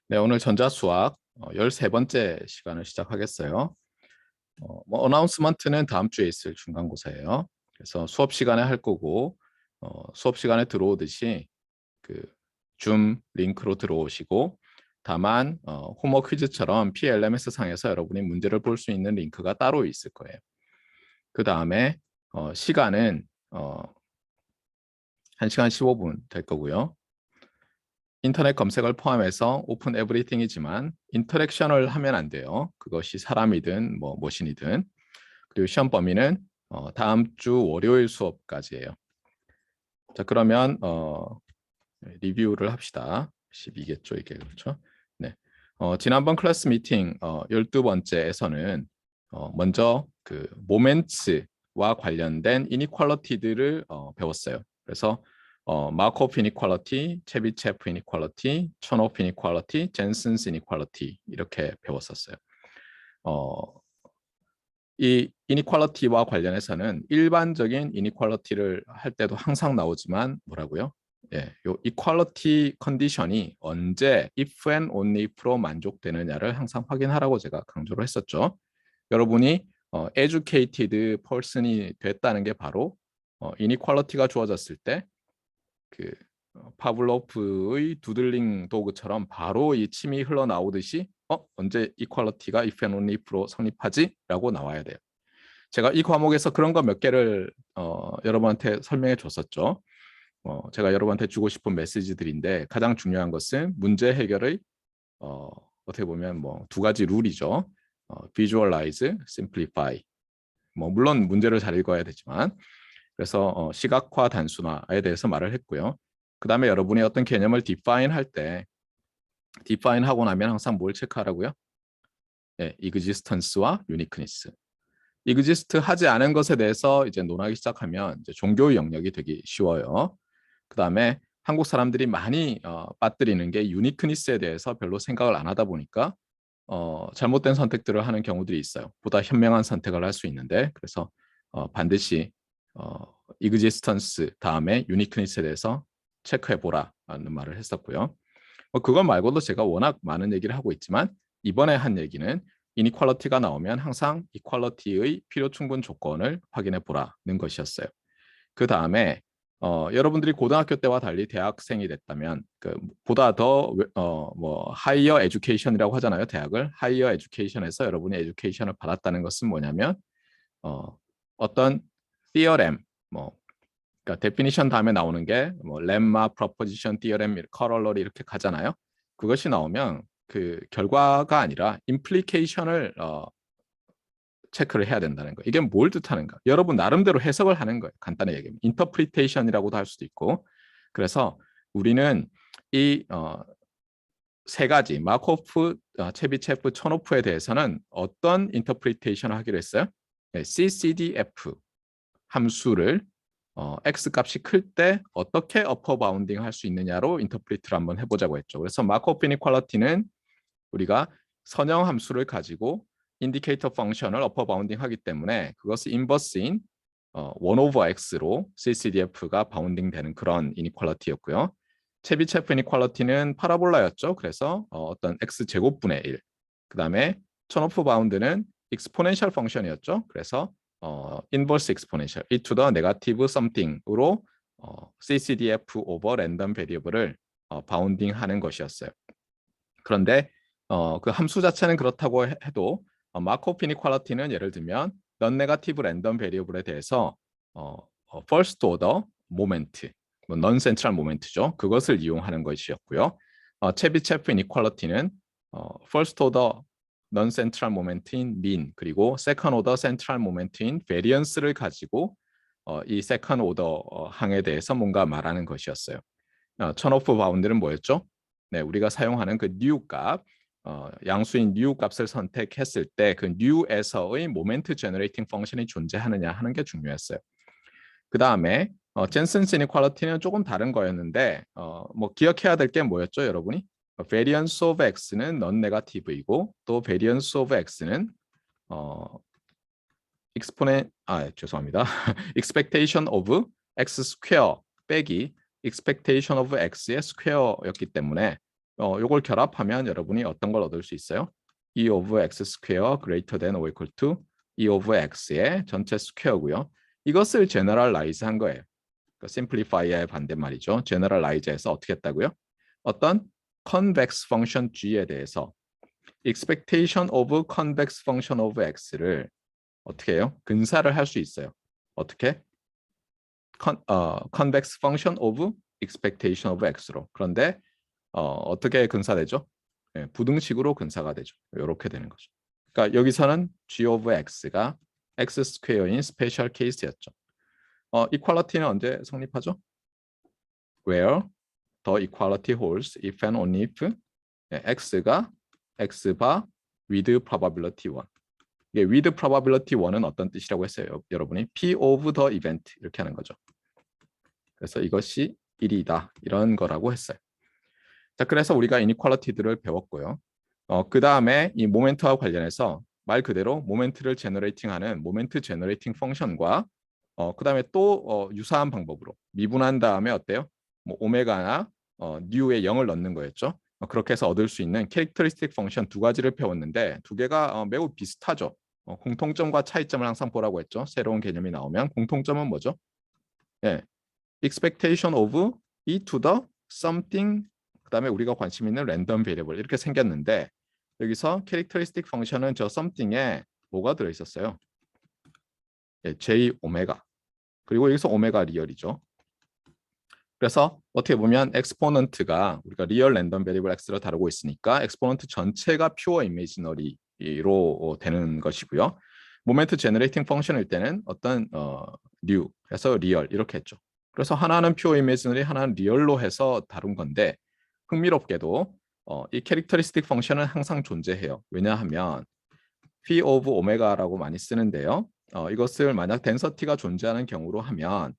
네, 오늘 전자수학 13번째 시간을 시작하겠어요. 어나운스먼트는 다음 주에 있을 중간고사예요. 그래서 수업 시간에 할 거고, 수업 시간에 들어오듯이 그 줌 링크로 들어오시고, 다만 홈워크 퀴즈처럼 PLMS 상에서 여러분이 문제를 볼 수 있는 링크가 따로 있을 거예요. 그 다음에 시간은 1시간 15분 될 거고요. 인터넷 검색을 포함해서 오픈 에브리띵이지만 인터랙션을 하면 안 돼요. 그것이 사람이든 뭐 머신이든. 그리고 시험 범위는 다음 주 월요일 수업까지예요. 자, 그러면 리뷰를 합시다. 12겠죠, 이게. 그렇죠? 네. 지난번 클래스 미팅 12번째에서는 먼저 그 모멘츠와 관련된 이니퀄리티들을 배웠어요. 그래서 마코프 이니퀄리티, 체비체프 이니퀄리티, 촌오프 이니퀄리티, 젠슨스 이니퀄리티 이렇게 배웠었어요. 이 이니퀄리티와 관련해서는 일반적인 이니퀄리티를 할 때도 항상 나오지만 뭐라고요? 예, 요 이퀄리티 컨디션이 언제 if and only if로 만족되느냐를 항상 확인하라고 제가 강조를 했었죠. 여러분이 educated person이 됐다는 게 바로 이니퀄리티가 주어졌을 때 그 파블로프의 두들링 도구처럼 바로 이 침이 흘러나오듯이 언제 이퀄리티가 if and only if로 성립하지? 라고 나와야 돼요. 제가 이 과목에서 그런 거 몇 개를 여러분한테 설명해 줬었죠. 제가 여러분한테 주고 싶은 메시지들인데 가장 중요한 것은 문제 해결의 어떻게 보면 뭐 두 가지 룰이죠. visualize, simplify. 뭐 물론 문제를 잘 읽어야 되지만 그래서 시각화 단순화에 대해서 말을 했고요. 그 다음에 여러분이 어떤 개념을 define 할 때 define 하고 나면 항상 뭘 체크하라고요? 네, existence와 uniqueness. exist 하지 않은 것에 대해서 이제 논하기 시작하면 이제 종교의 영역이 되기 쉬워요. 그 다음에 한국 사람들이 많이 빠뜨리는 게 유니크니스에 대해서 별로 생각을 안 하다 보니까 잘못된 선택들을 하는 경우들이 있어요. 보다 현명한 선택을 할 수 있는데 그래서 반드시 existence 다음에 유니크니스에 대해서 체크해 보라라는 말을 했었고요. 그것 말고도 제가 워낙 많은 얘기를 하고 있지만 이번에 한 얘기는 이니퀄리티가 나오면 항상 이퀄리티의 필요 충분 조건을 확인해 보라는 것이었어요. 그 다음에 여러분들이 고등학교 때와 달리 대학생이 됐다면 그 보다 더 뭐 하이어 에듀케이션이라고 하잖아요. 대학을 하이어 에듀케이션에서 여러분이 에듀케이션을 받았다는 것은 뭐냐면 어떤 theorem 뭐 그러니까 데피니션 다음에 나오는 게뭐 렘마, 프로포지션, 디어렘, 커럴러리 이렇게 가잖아요. 그것이 나오면 그 결과가 아니라 임플리케이션을 체크를 해야 된다는 거. 이게 뭘 뜻하는가? 여러분 나름대로 해석을 하는 거예요. 간단히 얘기하면 인터프리테이션이라고도 할 수도 있고. 그래서 우리는 이 세 가지 마코프, 체비체프, 촌오프에 대해서는 어떤 인터프리테이션을 하기로 했어요? 네, CCDF 함수를 x 값이 클 때 어떻게 어퍼 바운딩 할 수 있느냐로 인터프리트를 한번 해보자고 했죠. 그래서 마코프 이니퀄리티는 우리가 선형 함수를 가지고 인디케이터 펑션을 어퍼 바운딩 하기 때문에 그것을 인버스인 1 over x로 CCDF가 바운딩 되는 그런 이니퀄리티였고요. 체비체프 이니퀄리티는 파라볼라였죠. 그래서 어떤 x 제곱분의 1. 그 다음에 촌오프 바운드는 익스포넨셜 펑션이었죠. 그래서 인버스 익스포넨셜 e to the negative something으로 CCDF 오버 랜덤 베리어블을 바운딩 하는 것이었어요. 그런데 그 함수 자체는 그렇다고 해도 마코프 이니퀄리티는 예를 들면 non 네거티브 랜덤 베리어블에 대해서 first order 모멘트, non central 모멘트죠. 그것을 이용하는 것이었고요. 체비체프 이니퀄리티는 first order non central 모멘트인 mean 그리고 second order central 모멘트인 variance를 가지고 이 second order 항에 대해서 뭔가 말하는 것이었어요. 턴오프 바운드는 뭐였죠? 네, 우리가 사용하는 그 new 값, 양수인 new 값을 선택했을 때 그 new에서의 모멘트 제너레이팅 펑션이 존재하느냐 하는 게 중요했어요. 그 다음에 젠슨스 이니퀄리티는 조금 다른 거였는데 뭐 기억해야 될 게 뭐였죠, 여러분이? variance of x는 non negative이고 또 variance of x는 죄송합니다. expectation of x square 빼기 expectation of x의 스퀘어였기 때문에 요걸 결합하면 여러분이 어떤 걸 얻을 수 있어요? e of x square greater than or equal to e of x의 전체 스퀘어고요. 이것을 generalize 한 거예요. 그러니까 simplify의 반대말이죠. generalize해서 어떻게 했다고요? 어떤 convex function g에 대해서 expectation of convex function of x를 어떻게 해요? 근사를 할 수 있어요. 어떻게? convex function of expectation of x로. 그런데 어떻게 근사되죠? 네, 부등식으로 근사가 되죠. 이렇게 되는 거죠. 그러니까 여기서는 g of x가 x 스퀘어인 스페셜 케이스였죠. equality는 언제 성립하죠? Where the equality holds if and only if x가 x 바 with probability 1. 이게 with probability 1은 어떤 뜻이라고 했어요? 여러분이 p of the event 이렇게 하는 거죠. 그래서 이것이 1이다 이런 거라고 했어요. 자, 그래서 우리가 이니퀄리티들을 배웠고요. 그 다음에 이 모멘트와 관련해서 말 그대로 모멘트를 제너레이팅하는 모멘트 제너레이팅 펑션과 그 다음에 또 유사한 방법으로 미분한 다음에 어때요? 뭐 오메가나 뉴에 0을 넣는 거였죠. 그렇게 해서 얻을 수 있는 캐릭터리스틱 펑션 두 가지를 배웠는데 두 개가 매우 비슷하죠. 공통점과 차이점을 항상 보라고 했죠. 새로운 개념이 나오면 공통점은 뭐죠? 예, expectation of e to the something 그다음에 우리가 관심 있는 랜덤 베리어블 이렇게 생겼는데 여기서 캐릭터리스틱 펑션은 저 something에 뭐가 들어 있었어요? 예, j 오메가. 그리고 여기서 오메가 리얼이죠. 그래서 어떻게 보면 엑스포넌트가 우리가 리얼 랜덤 베리어블 x를 다루고 있으니까 엑스포넌트 전체가 퓨어 이미지너리로 되는 것이고요. 모멘트 제너레이팅 펑션일 때는 어떤 뉴 해서 리얼 이렇게 했죠. 그래서 하나는 퓨어 이미지너리 하나는 리얼로 해서 다룬 건데 흥미롭게도 이 캐릭터리스틱 펑션은 항상 존재해요. 왜냐하면 p of 오메가라고 많이 쓰는데요. 이것을 만약 덴서티가 존재하는 경우로 하면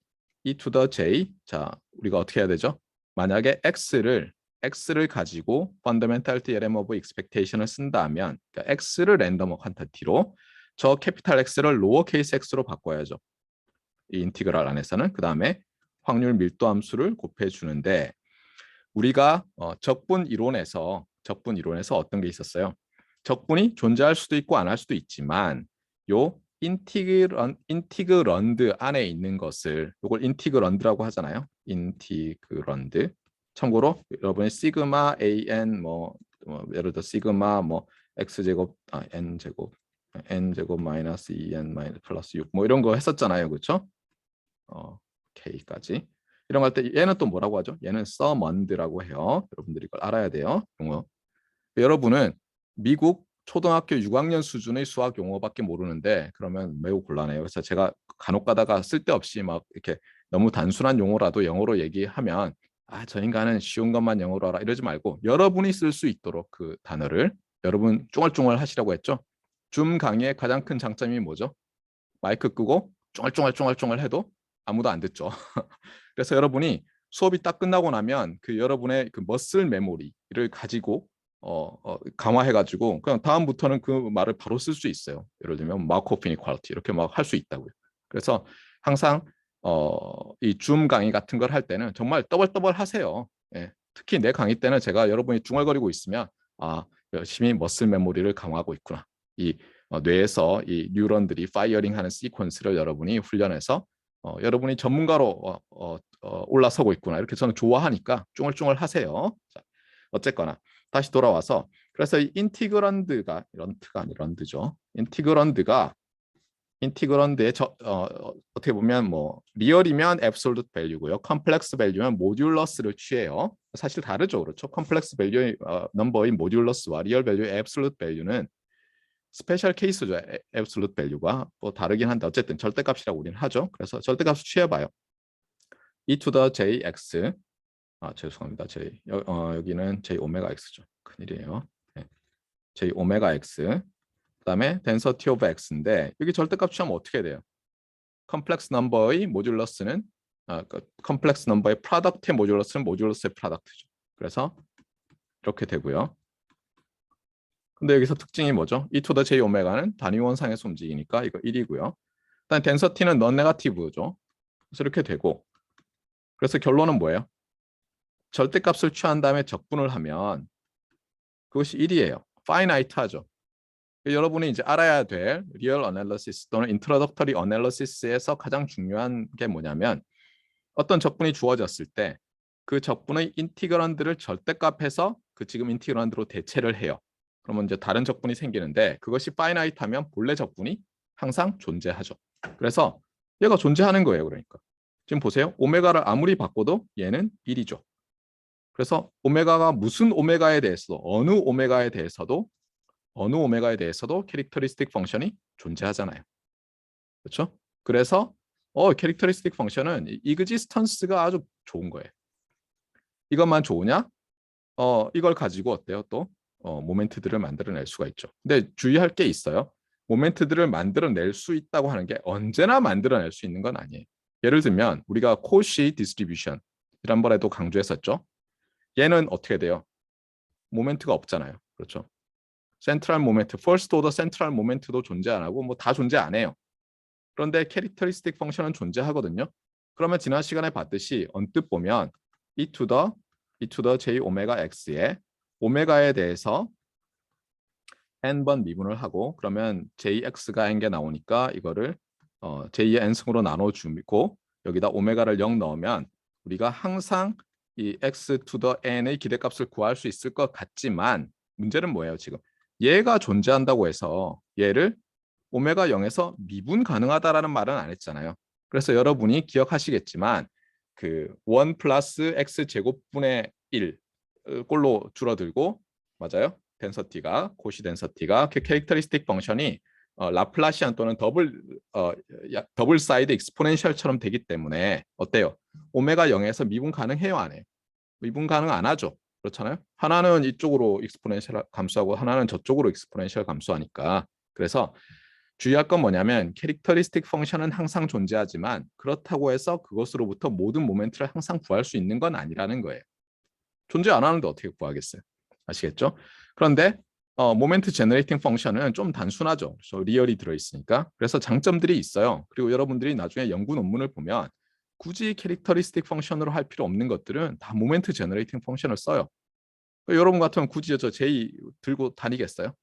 e to the j 자 우리가 어떻게 해야 되죠? 만약에 x를 가지고 fundamental theorem of expectation을 쓴다면 그러니까 x를 랜덤 퀀터티로 저 캐피탈 x를 로어 케이스 x로 바꿔야죠. 이 인티그랄 안에서는 그 다음에 확률 밀도 함수를 곱해 주는데 우리가 적분 이론에서 어떤 게 있었어요? 적분이 존재할 수도 있고 안 할 수도 있지만 요 인티그런드 안에 있는 것을 이걸 인티그런드라고 하잖아요. 인티그런드. 참고로 여러분이 시그마 an 예를 들어 시그마 x 제곱 n 제곱 마이너스 2n 마이너스 플러스 6 이런 거 했었잖아요. 그렇죠? K까지. 이런 거 할 때 얘는 또 뭐라고 하죠? 얘는 서먼드라고 해요. 여러분들이 이걸 알아야 돼요. 용어. 여러분은 미국 초등학교 6학년 수준의 수학 용어밖에 모르는데 그러면 매우 곤란해요. 그래서 제가 간혹 가다가 쓸데없이 막 이렇게 너무 단순한 용어라도 영어로 얘기하면 저 인간은 쉬운 것만 영어로 알아 이러지 말고 여러분이 쓸 수 있도록 그 단어를 여러분 쫑알쫑알 하시라고 했죠. 줌 강의의 가장 큰 장점이 뭐죠? 마이크 끄고 쫑알쫑알 해도 아무도 안 듣죠. 그래서 여러분이 수업이 딱 끝나고 나면 그 여러분의 그 머슬 메모리를 가지고 강화해가지고 그냥 다음부터는 그 말을 바로 쓸 수 있어요. 예를 들면 마코프 이니퀄리티 이렇게 막 할 수 있다고요. 그래서 항상 이 줌 강의 같은 걸 할 때는 정말 떠벌떠벌 하세요. 예. 특히 내 강의 때는 제가 여러분이 중얼거리고 있으면 열심히 머슬 메모리를 강화하고 있구나. 이 뇌에서 이 뉴런들이 파이어링하는 시퀀스를 여러분이 훈련해서 여러분이 전문가로 올라서고 있구나. 이렇게 저는 좋아하니까 쫑얼쫑얼 하세요. 자, 어쨌거나 다시 돌아와서 그래서 이 인티그런드가 런트가 아니 런드죠. 인티그런드의 어떻게 보면 리얼이면 앱솔루트 밸류고요. 컴플렉스 밸류면 모듈러스를 취해요. 사실 다르죠. 그렇죠? 컴플렉스 밸류의 넘버인 모듈러스와 리얼 밸류의 앱솔루트 밸류는 스페셜 케이스죠. 앱솔루트 밸류가 또 다르긴 한데 어쨌든 절대값이라고 우리는 하죠. 그래서 절대값을 취해봐요. e to the jx 죄송합니다. 여기는 j 오메가 x죠. 큰일이에요. 네. j 오메가 x 그다음에 density of x인데 여기 절대값 취하면 어떻게 돼요? 컴플렉스 넘버의 모듈러스는 컴플렉스 넘버의 프로덕트의 모듈러스는 모듈러스의 프로덕트죠. 그래서 이렇게 되고요. 근데 여기서 특징이 뭐죠? e to the j 오메가는 단위 원상에서 움직이니까 이거 1이고요. 일단 density는 non negative죠. 그래서 이렇게 되고 그래서 결론은 뭐예요? 절대값을 취한 다음에 적분을 하면 그것이 1이에요. finite하죠. 여러분이 이제 알아야 될 리얼 어널리시스 또는 인트로덕터리 어널리시스에서 가장 중요한 게 뭐냐면 어떤 적분이 주어졌을 때 그 적분의 인티그란드를 절대값해서 그 지금 인티그란드로 대체를 해요. 그러면 이제 다른 적분이 생기는데 그것이 파이나이트하면 본래 적분이 항상 존재하죠. 그래서 얘가 존재하는 거예요. 그러니까 지금 보세요. 오메가를 아무리 바꿔도 얘는 1이죠. 그래서 오메가가 무슨 오메가에 대해서도 어느 오메가에 대해서도 캐릭터리스틱 펑션이 존재하잖아요. 그렇죠? 그래서 캐릭터리스틱 펑션은 이그지스턴스가 아주 좋은 거예요. 이것만 좋으냐? 이걸 가지고 어때요? 또 모멘트들을 만들어낼 수가 있죠. 근데 주의할 게 있어요. 모멘트들을 만들어낼 수 있다고 하는 게 언제나 만들어낼 수 있는 건 아니에요. 예를 들면 우리가 코시 디스트리뷰션 지난번에도 강조했었죠. 얘는 어떻게 돼요? 모멘트가 없잖아요. 그렇죠? 센트럴 모멘트, 퍼스트 오더 센트럴 모멘트도 존재 안 하고 뭐 다 존재 안 해요. 그런데 캐릭터리스틱 펑션은 존재하거든요. 그러면 지난 시간에 봤듯이 언뜻 보면 e to the j 오메가 x에 오메가에 대해서 n번 미분을 하고 그러면 jx가 n개 나오니까 이거를 j의 n승으로 나눠주고 여기다 오메가를 0 넣으면 우리가 항상 이 x to the n의 기대값을 구할 수 있을 것 같지만 문제는 뭐예요 지금? 얘가 존재한다고 해서 얘를 오메가 0에서 미분 가능하다라는 말은 안 했잖아요. 그래서 여러분이 기억하시겠지만 그 1 플러스 x 제곱분의 1 꼴로 줄어들고 맞아요. 덴서티가 고시 덴서티가 그 캐릭터리스틱 펑션이 라플라시안 또는 더블 사이드 익스포넨셜처럼 되기 때문에 어때요? 오메가 0에서 미분 가능해요, 안 해요? 미분 가능 안 하죠. 그렇잖아요. 하나는 이쪽으로 익스포넨셜 감소하고 하나는 저쪽으로 익스포넨셜 감소하니까. 그래서 주의할 건 뭐냐면 캐릭터리스틱 펑션은 항상 존재하지만 그렇다고 해서 그것으로부터 모든 모멘트를 항상 구할 수 있는 건 아니라는 거예요. 존재 안 하는데 어떻게 구하겠어요? 아시겠죠? 그런데 모멘트 제너레이팅 펑션은 좀 단순하죠. 그래서 리얼이 들어있으니까. 그래서 장점들이 있어요. 그리고 여러분들이 나중에 연구 논문을 보면 굳이 캐릭터리스틱 펑션으로 할 필요 없는 것들은 다 모멘트 제너레이팅 펑션을 써요. 여러분 같으면 굳이 저 J 들고 다니겠어요?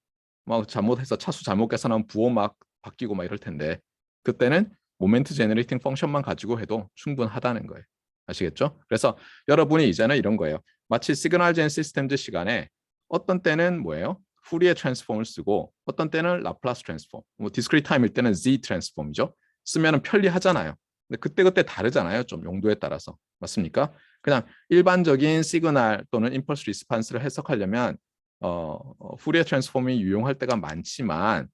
막 잘못해서 차수 잘못 계산하면 부호 막 바뀌고 막 이럴 텐데 그때는 모멘트 제너레이팅 펑션만 가지고 해도 충분하다는 거예요. 아시겠죠? 그래서 여러분이 이제는 이런 거예요. 마치 시그널 젠 시스템즈 시간에 어떤 때는 뭐예요? 후리에 트랜스폼을 쓰고 어떤 때는 라플라스 트랜스폼, 뭐 디스크리트 타임일 때는 Z 트랜스폼이죠. 쓰면은 편리하잖아요. 근데 그때그때 다르잖아요. 좀 용도에 따라서. 맞습니까? 그냥 일반적인 시그널 또는 임펄스 리스판스를 해석하려면 후리에 트랜스폼이 유용할 때가 많지만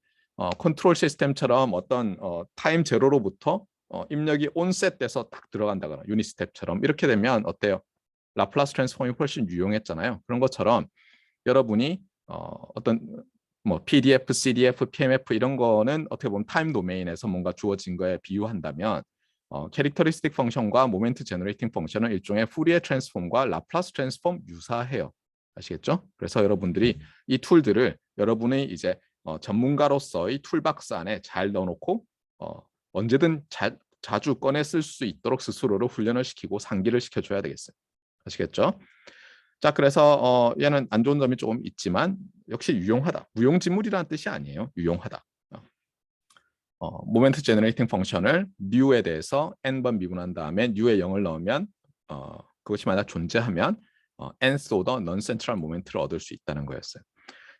컨트롤 시스템처럼 어떤 타임 제로로부터 입력이 온셋돼서 딱 들어간다거나 유닛 스텝처럼 이렇게 되면 어때요? 라플라스 트랜스폼이 훨씬 유용했잖아요. 그런 것처럼 여러분이 어떤 뭐 PDF, CDF, PMF 이런 거는 어떻게 보면 타임 도메인에서 뭔가 주어진 거에 비유한다면 캐릭터리스틱 펑션과 모멘트 제너레이팅 펑션은 일종의 후리에 트랜스폼과 라플라스 트랜스폼 유사해요. 아시겠죠? 그래서 여러분들이 이 툴들을 여러분의 이제 전문가로서의 툴박스 안에 잘 넣어놓고 언제든 자주 꺼내 쓸 수 있도록 스스로를 훈련을 시키고 상기를 시켜줘야 되겠어요. 아시겠죠? 자, 그래서 얘는 안 좋은 점이 조금 있지만 역시 유용하다. 무용지물이라는 뜻이 아니에요. 유용하다. 모멘트 제너레이팅 펑션을 뉴에 대해서 n번 미분한 다음에 뉴에 0을 넣으면 그것이 만약 존재하면 nth 오더 non central 모멘트를 얻을 수 있다는 거였어요.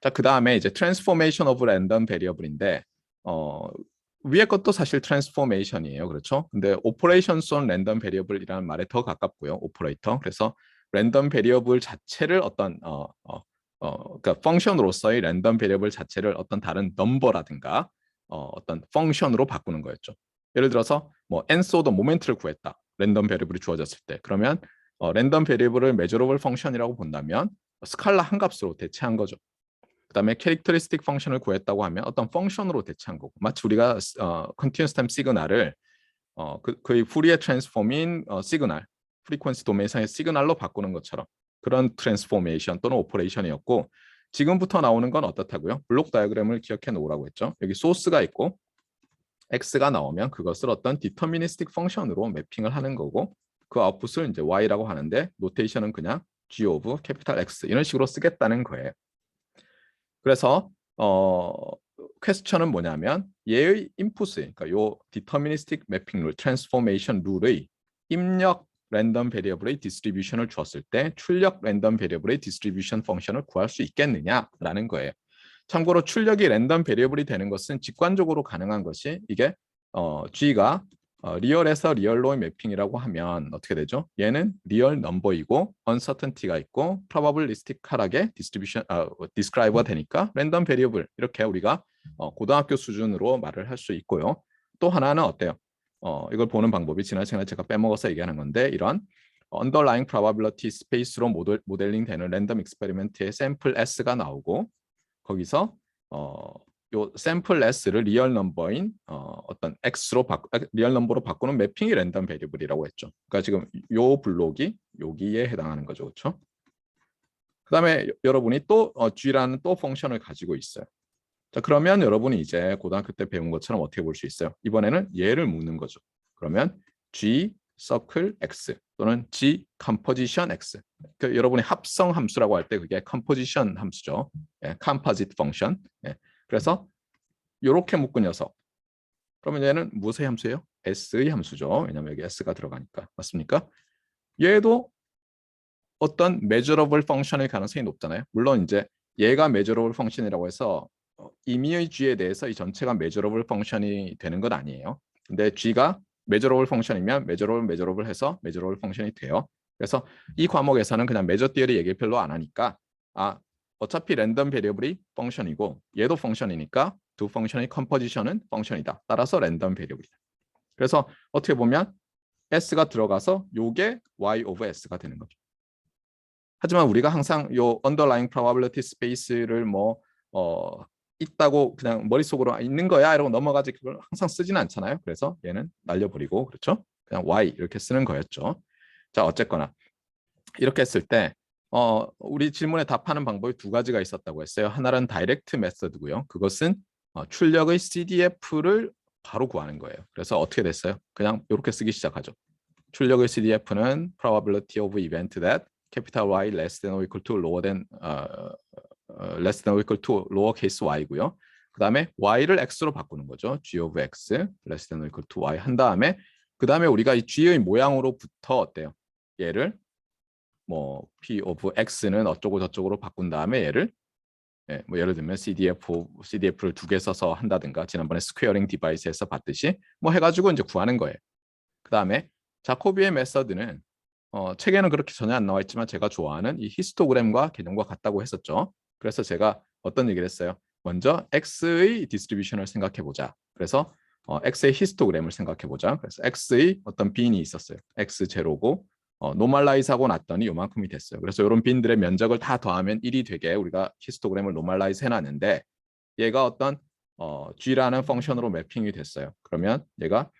자, 그 다음에 이제 transformation of random variable인데 위에 것도 사실 트랜스포메이션이에요. 그렇죠? 근데 operations on random variable이라는 말에 더 가깝고요. 오퍼레이터. 그래서 랜덤 베리어블 자체를 어떤 그러니까 펑션으로서의 랜덤 베리어블 자체를 어떤 다른 넘버라든가 어떤 펑션으로 바꾸는 거였죠. 예를 들어서 뭐 nth 오더 모멘트를 구했다. 랜덤 베리어블이 주어졌을 때. 그러면 랜덤 베리어블을 메저러블 펑션이라고 본다면 스칼라 한 값으로 대체한 거죠. 그다음에 캐릭터리스틱 펑션을 구했다고 하면 어떤 펑션으로 대체한 거고 마치 우리가 컨티뉴스 타임 시그널을 그의 후리에 트랜스폼인 시그널 프리퀀시 도메인상의 시그널로 바꾸는 것처럼 그런 트랜스포메이션 또는 오퍼레이션이었고 지금부터 나오는 건 어떻다고요? 블록 다이어그램을 기억해 놓으라고 했죠. 여기 소스가 있고 x가 나오면 그것을 어떤 디터미니스틱 펑션으로 매핑을 하는 거고 그 아웃풋을 이제 y라고 하는데 노테이션은 그냥 G of 캐피탈 X 이런 식으로 쓰겠다는 거예요. 그래서 퀘스천은 뭐냐면 얘의 인풋을 그러니까 요 디터미니스틱 매핑 룰, 트랜스포메이션 룰의 입력 랜덤 베리어블의 디스트리뷰션을 주었을 때 출력 랜덤 베리어블의 디스트리뷰션 펑션을 구할 수 있겠느냐라는 거예요. 참고로 출력이 랜덤 베리어블이 되는 것은 직관적으로 가능한 것이 이게 G가 리얼에서 리얼로의 매핑이라고 하면 어떻게 되죠? 얘는 리얼 넘버이고 uncertainty가 있고 probabilistic하게 describe가 되니까 랜덤 베리어블 이렇게 우리가 고등학교 수준으로 말을 할 수 있고요. 또 하나는 어때요? 이걸 보는 방법이 지난 시간에 제가 빼먹어서 얘기하는 건데 이런 underlying probability space로 모델링 되는 랜덤 익스페리먼트의 샘플 S가 나오고 거기서 요 샘플 S를 리얼 넘버인 어떤 X로 리얼 넘버로 바꾸는 매핑이 랜덤 베리어블이라고 했죠. 그러니까 지금 요 블록이 여기에 해당하는 거죠. 그렇죠? 그다음에 여러분이 또 G라는 또 펑션을 가지고 있어요. 자, 그러면 여러분이 이제 고등학교 때 배운 것처럼 어떻게 볼 수 있어요? 이번에는 얘를 묶는 거죠. 그러면 G 서클 X 또는 G 컴포지션 X. 그 여러분이 합성 함수라고 할 때 그게 컴포지션 함수죠. 예, 컴포지트 펑션. 예, 그래서 이렇게 묶은 녀석. 그러면 얘는 무엇의 함수예요? S의 함수죠. 왜냐하면 여기 S가 들어가니까. 맞습니까? 얘도 어떤 measurable 펑션일 가능성이 높잖아요. 물론 이제 얘가 measurable 펑션이라고 해서 임의의 G에 대해서 이 전체가 measurable 펑션이 되는 건 아니에요. 근데 G가 measurable 펑션이면 measurable 해서 measurable 펑션이 돼요. 그래서 이 과목에서는 그냥 measure theory 얘기 별로 안 하니까 어차피 랜덤 베리어블이 펑션이고 얘도 펑션이니까 두 펑션의 컴포지션은 펑션이다. 따라서 랜덤 베리어블이다. 그래서 어떻게 보면 S가 들어가서 요게 Y over S가 되는 거죠. 하지만 우리가 항상 요 underlying probability space를 있다고 그냥 머릿속으로 있는 거야 이러고 넘어가지 그걸 항상 쓰지는 않잖아요. 그래서 얘는 날려버리고 그렇죠? 그냥 Y 이렇게 쓰는 거였죠. 자, 어쨌거나 이렇게 했을 때 우리 질문에 답하는 방법이 두 가지가 있었다고 했어요. 하나는 다이렉트 메서드고요. 그것은 출력의 CDF를 바로 구하는 거예요. 그래서 어떻게 됐어요? 그냥 이렇게 쓰기 시작하죠. 출력의 CDF는 probability of event that capital Y less than or equal to lower case y고요. 그 다음에 y를 x로 바꾸는 거죠. g of x less than or equal to y 한 다음에 그 다음에 우리가 이 g의 모양으로부터 어때요? 얘를 p of x는 어쩌고 저쩌고로 바꾼 다음에 얘를 예를 들면 CDF를 두 개 써서 한다든가 지난번에 스퀘어링 디바이스에서 봤듯이 해가지고 이제 구하는 거예요. 그 다음에 자코비의 메서드는 책에는 그렇게 전혀 안 나와 있지만 제가 좋아하는 이 히스토그램과 개념과 같다고 했었죠. 그래서 제가 어떤 얘기를 했어요. 먼저 X의 디스트리뷰션을 생각해 보자. 그래서 X의 히스토그램을 생각해 보자. 그래서 X의 어떤 빈이 있었어요. X0고 노멀라이즈하고 났더니 요만큼이 됐어요. 그래서 이런 빈들의 면적을 다 더하면 1이 되게 우리가 히스토그램을 노멀라이즈 해놨는데 얘가 어떤 G라는 펑션으로 매핑이 됐어요. 그러면 얘가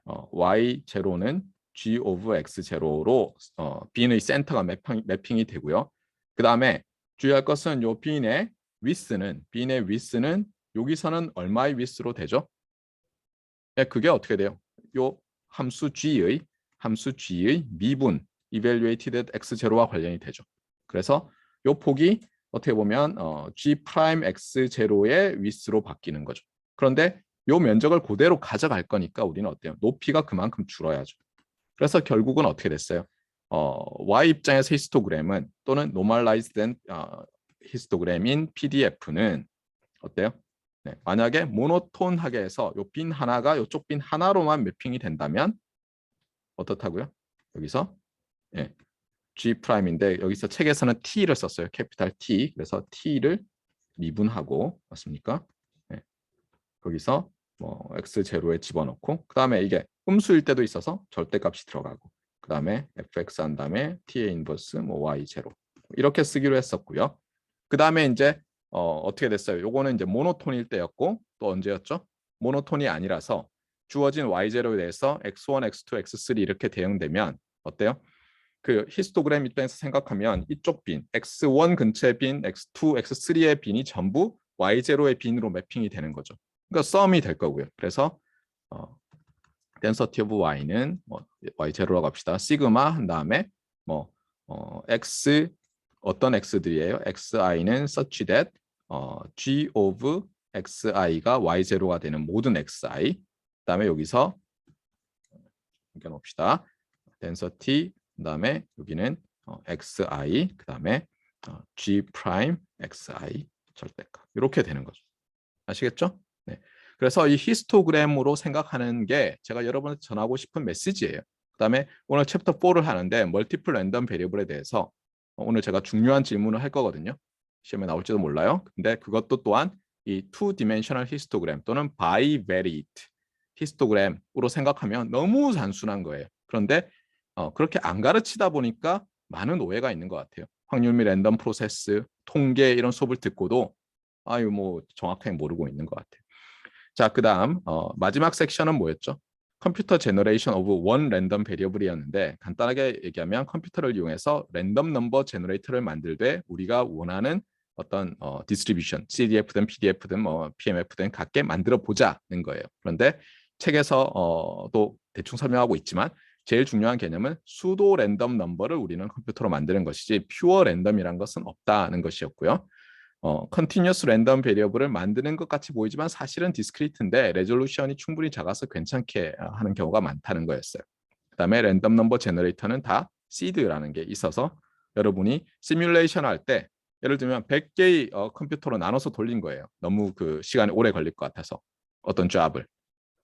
Y0는 G of X0로 빈의 센터가 매핑이 되고요. 그 다음에 주의할 것은 요 빈의 width는 여기서는 얼마의 width로 되죠? 네, 그게 어떻게 돼요? 요 함수 G의 미분 evaluated at X0와 관련이 되죠. 그래서 요 폭이 어떻게 보면 G 프라임 X0의 width로 바뀌는 거죠. 그런데 요 면적을 그대로 가져갈 거니까 우리는 어때요? 높이가 그만큼 줄어야죠. 그래서 결국은 어떻게 됐어요? Y 입장에서 히스토그램은 또는 normalized 된 히스토그램인 PDF는 어때요? 네, 만약에 모노톤하게 해서 요 빈 하나가 요쪽 빈 하나로만 매핑이 된다면 어떻다고요? 여기서 G 프라임인데 여기서 책에서는 T를 썼어요. 캐피탈 T. 그래서 T를 미분하고 맞습니까? 네, 거기서 x0에 집어넣고 그 다음에 이게 음수일 때도 있어서 절대값이 들어가고 그 다음에 fx 한 다음에 t의 인버스 y0 이렇게 쓰기로 했었고요. 그 다음에 이제 어떻게 됐어요? 요거는 이제 모노톤일 때였고 또 언제였죠? 모노톤이 아니라서 주어진 y0에 대해서 x1, x2, x3 이렇게 대응되면 어때요? 그 히스토그램 입장에서 생각하면 이쪽 빈 x1 근처의 빈, x2, x3의 빈이 전부 y0의 빈으로 매핑이 되는 거죠. 그러니까 썸이 될 거고요. 그래서 density of y는 y0라고 합시다. 시그마 한 다음에 x 어떤 x들이에요? xi는 such that g of xi가 y0가 되는 모든 xi. 그다음에 여기서 넘겨놓읍시다. density 그다음에 여기는 xi 그다음에 g prime xi 절대값 이렇게 되는 거죠. 아시겠죠? 네. 그래서 이 히스토그램으로 생각하는 게 제가 여러분한테 전하고 싶은 메시지예요. 그다음에 오늘 챕터 4를 하는데 멀티플 랜덤 베리어블에 대해서 오늘 제가 중요한 질문을 할 거거든요. 시험에 나올지도 몰라요. 근데 그것도 또한 이 투 디멘셔널 히스토그램 또는 바이베리트 히스토그램으로 생각하면 너무 단순한 거예요. 그런데 그렇게 안 가르치다 보니까 많은 오해가 있는 것 같아요. 확률 및 랜덤 프로세스, 통계 이런 수업을 듣고도 아유 뭐 정확하게 모르고 있는 것 같아요. 자, 그다음 마지막 섹션은 뭐였죠? 컴퓨터 제너레이션 오브 원 랜덤 베리어블이었는데 간단하게 얘기하면 컴퓨터를 이용해서 랜덤 넘버 제너레이터를 만들되 우리가 원하는 어떤 디스트리뷰션, CDF든 PDF든 뭐 PMF든 갖게 만들어 보자는 거예요. 그런데 책에서 또 대충 설명하고 있지만 제일 중요한 개념은 수도 랜덤 넘버를 우리는 컴퓨터로 만드는 것이지 퓨어 랜덤이란 것은 없다는 것이었고요. 컨티뉴어스 랜덤 베리어블을 만드는 것 같이 보이지만 사실은 디스크리트인데 레졸루션이 충분히 작아서 괜찮게 하는 경우가 많다는 거였어요. 그다음에 랜덤 넘버 제너레이터는 다 시드라는 게 있어서 여러분이 시뮬레이션 할 때 예를 들면 100개의 컴퓨터로 나눠서 돌린 거예요. 너무 그 시간이 오래 걸릴 것 같아서 어떤 잡을.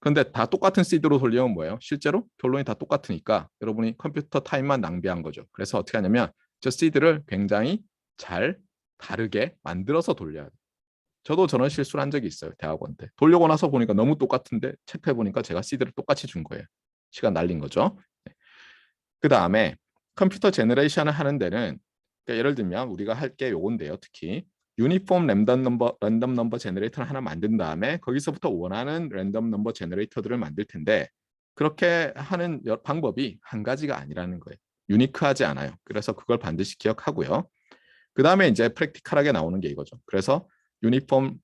그런데 다 똑같은 시드로 돌리면 뭐예요? 실제로 결론이 다 똑같으니까 여러분이 컴퓨터 타임만 낭비한 거죠. 그래서 어떻게 하냐면 저 시드를 굉장히 잘 다르게 만들어서 돌려야 돼요. 저도 저런 실수를 한 적이 있어요. 대학원 때. 돌려고 나서 보니까 너무 똑같은데 체크해 보니까 제가 시드를 똑같이 준 거예요. 시간 날린 거죠. 네. 그 다음에 컴퓨터 제너레이션을 하는 데는 그러니까 예를 들면 우리가 할 게 요건데요. 특히 유니폼 랜덤 넘버 제너레이터를 하나 만든 다음에 거기서부터 원하는 랜덤 넘버 제너레이터들을 만들 텐데 그렇게 하는 방법이 한 가지가 아니라는 거예요. 유니크하지 않아요. 그래서 그걸 반드시 기억하고요. 그 다음에 이제 프랙티컬하게 나오는 게 이거죠. 그래서 유니폼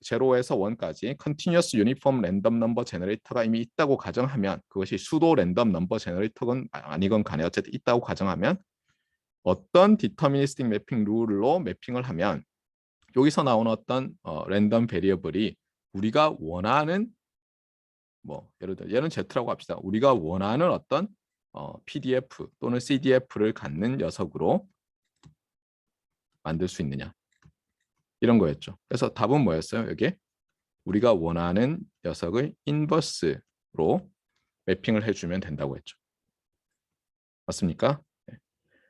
제로에서 원까지 컨티뉴어스 유니폼 랜덤 넘버 제너레이터가 이미 있다고 가정하면 그것이 수도 랜덤 넘버 제너레이터건 아니건 간에 어쨌든 있다고 가정하면 어떤 디터미니스틱 매핑 룰로 매핑을 하면 여기서 나오는 어떤 랜덤 베리어블이 우리가 원하는 뭐 예를 들어 얘는 Z라고 합시다. 우리가 원하는 어떤 PDF 또는 CDF를 갖는 녀석으로 만들 수 있느냐 이런 거였죠. 그래서 답은 뭐였어요? 여기 우리가 원하는 녀석을 인버스로 매핑을 해주면 된다고 했죠. 맞습니까? 네.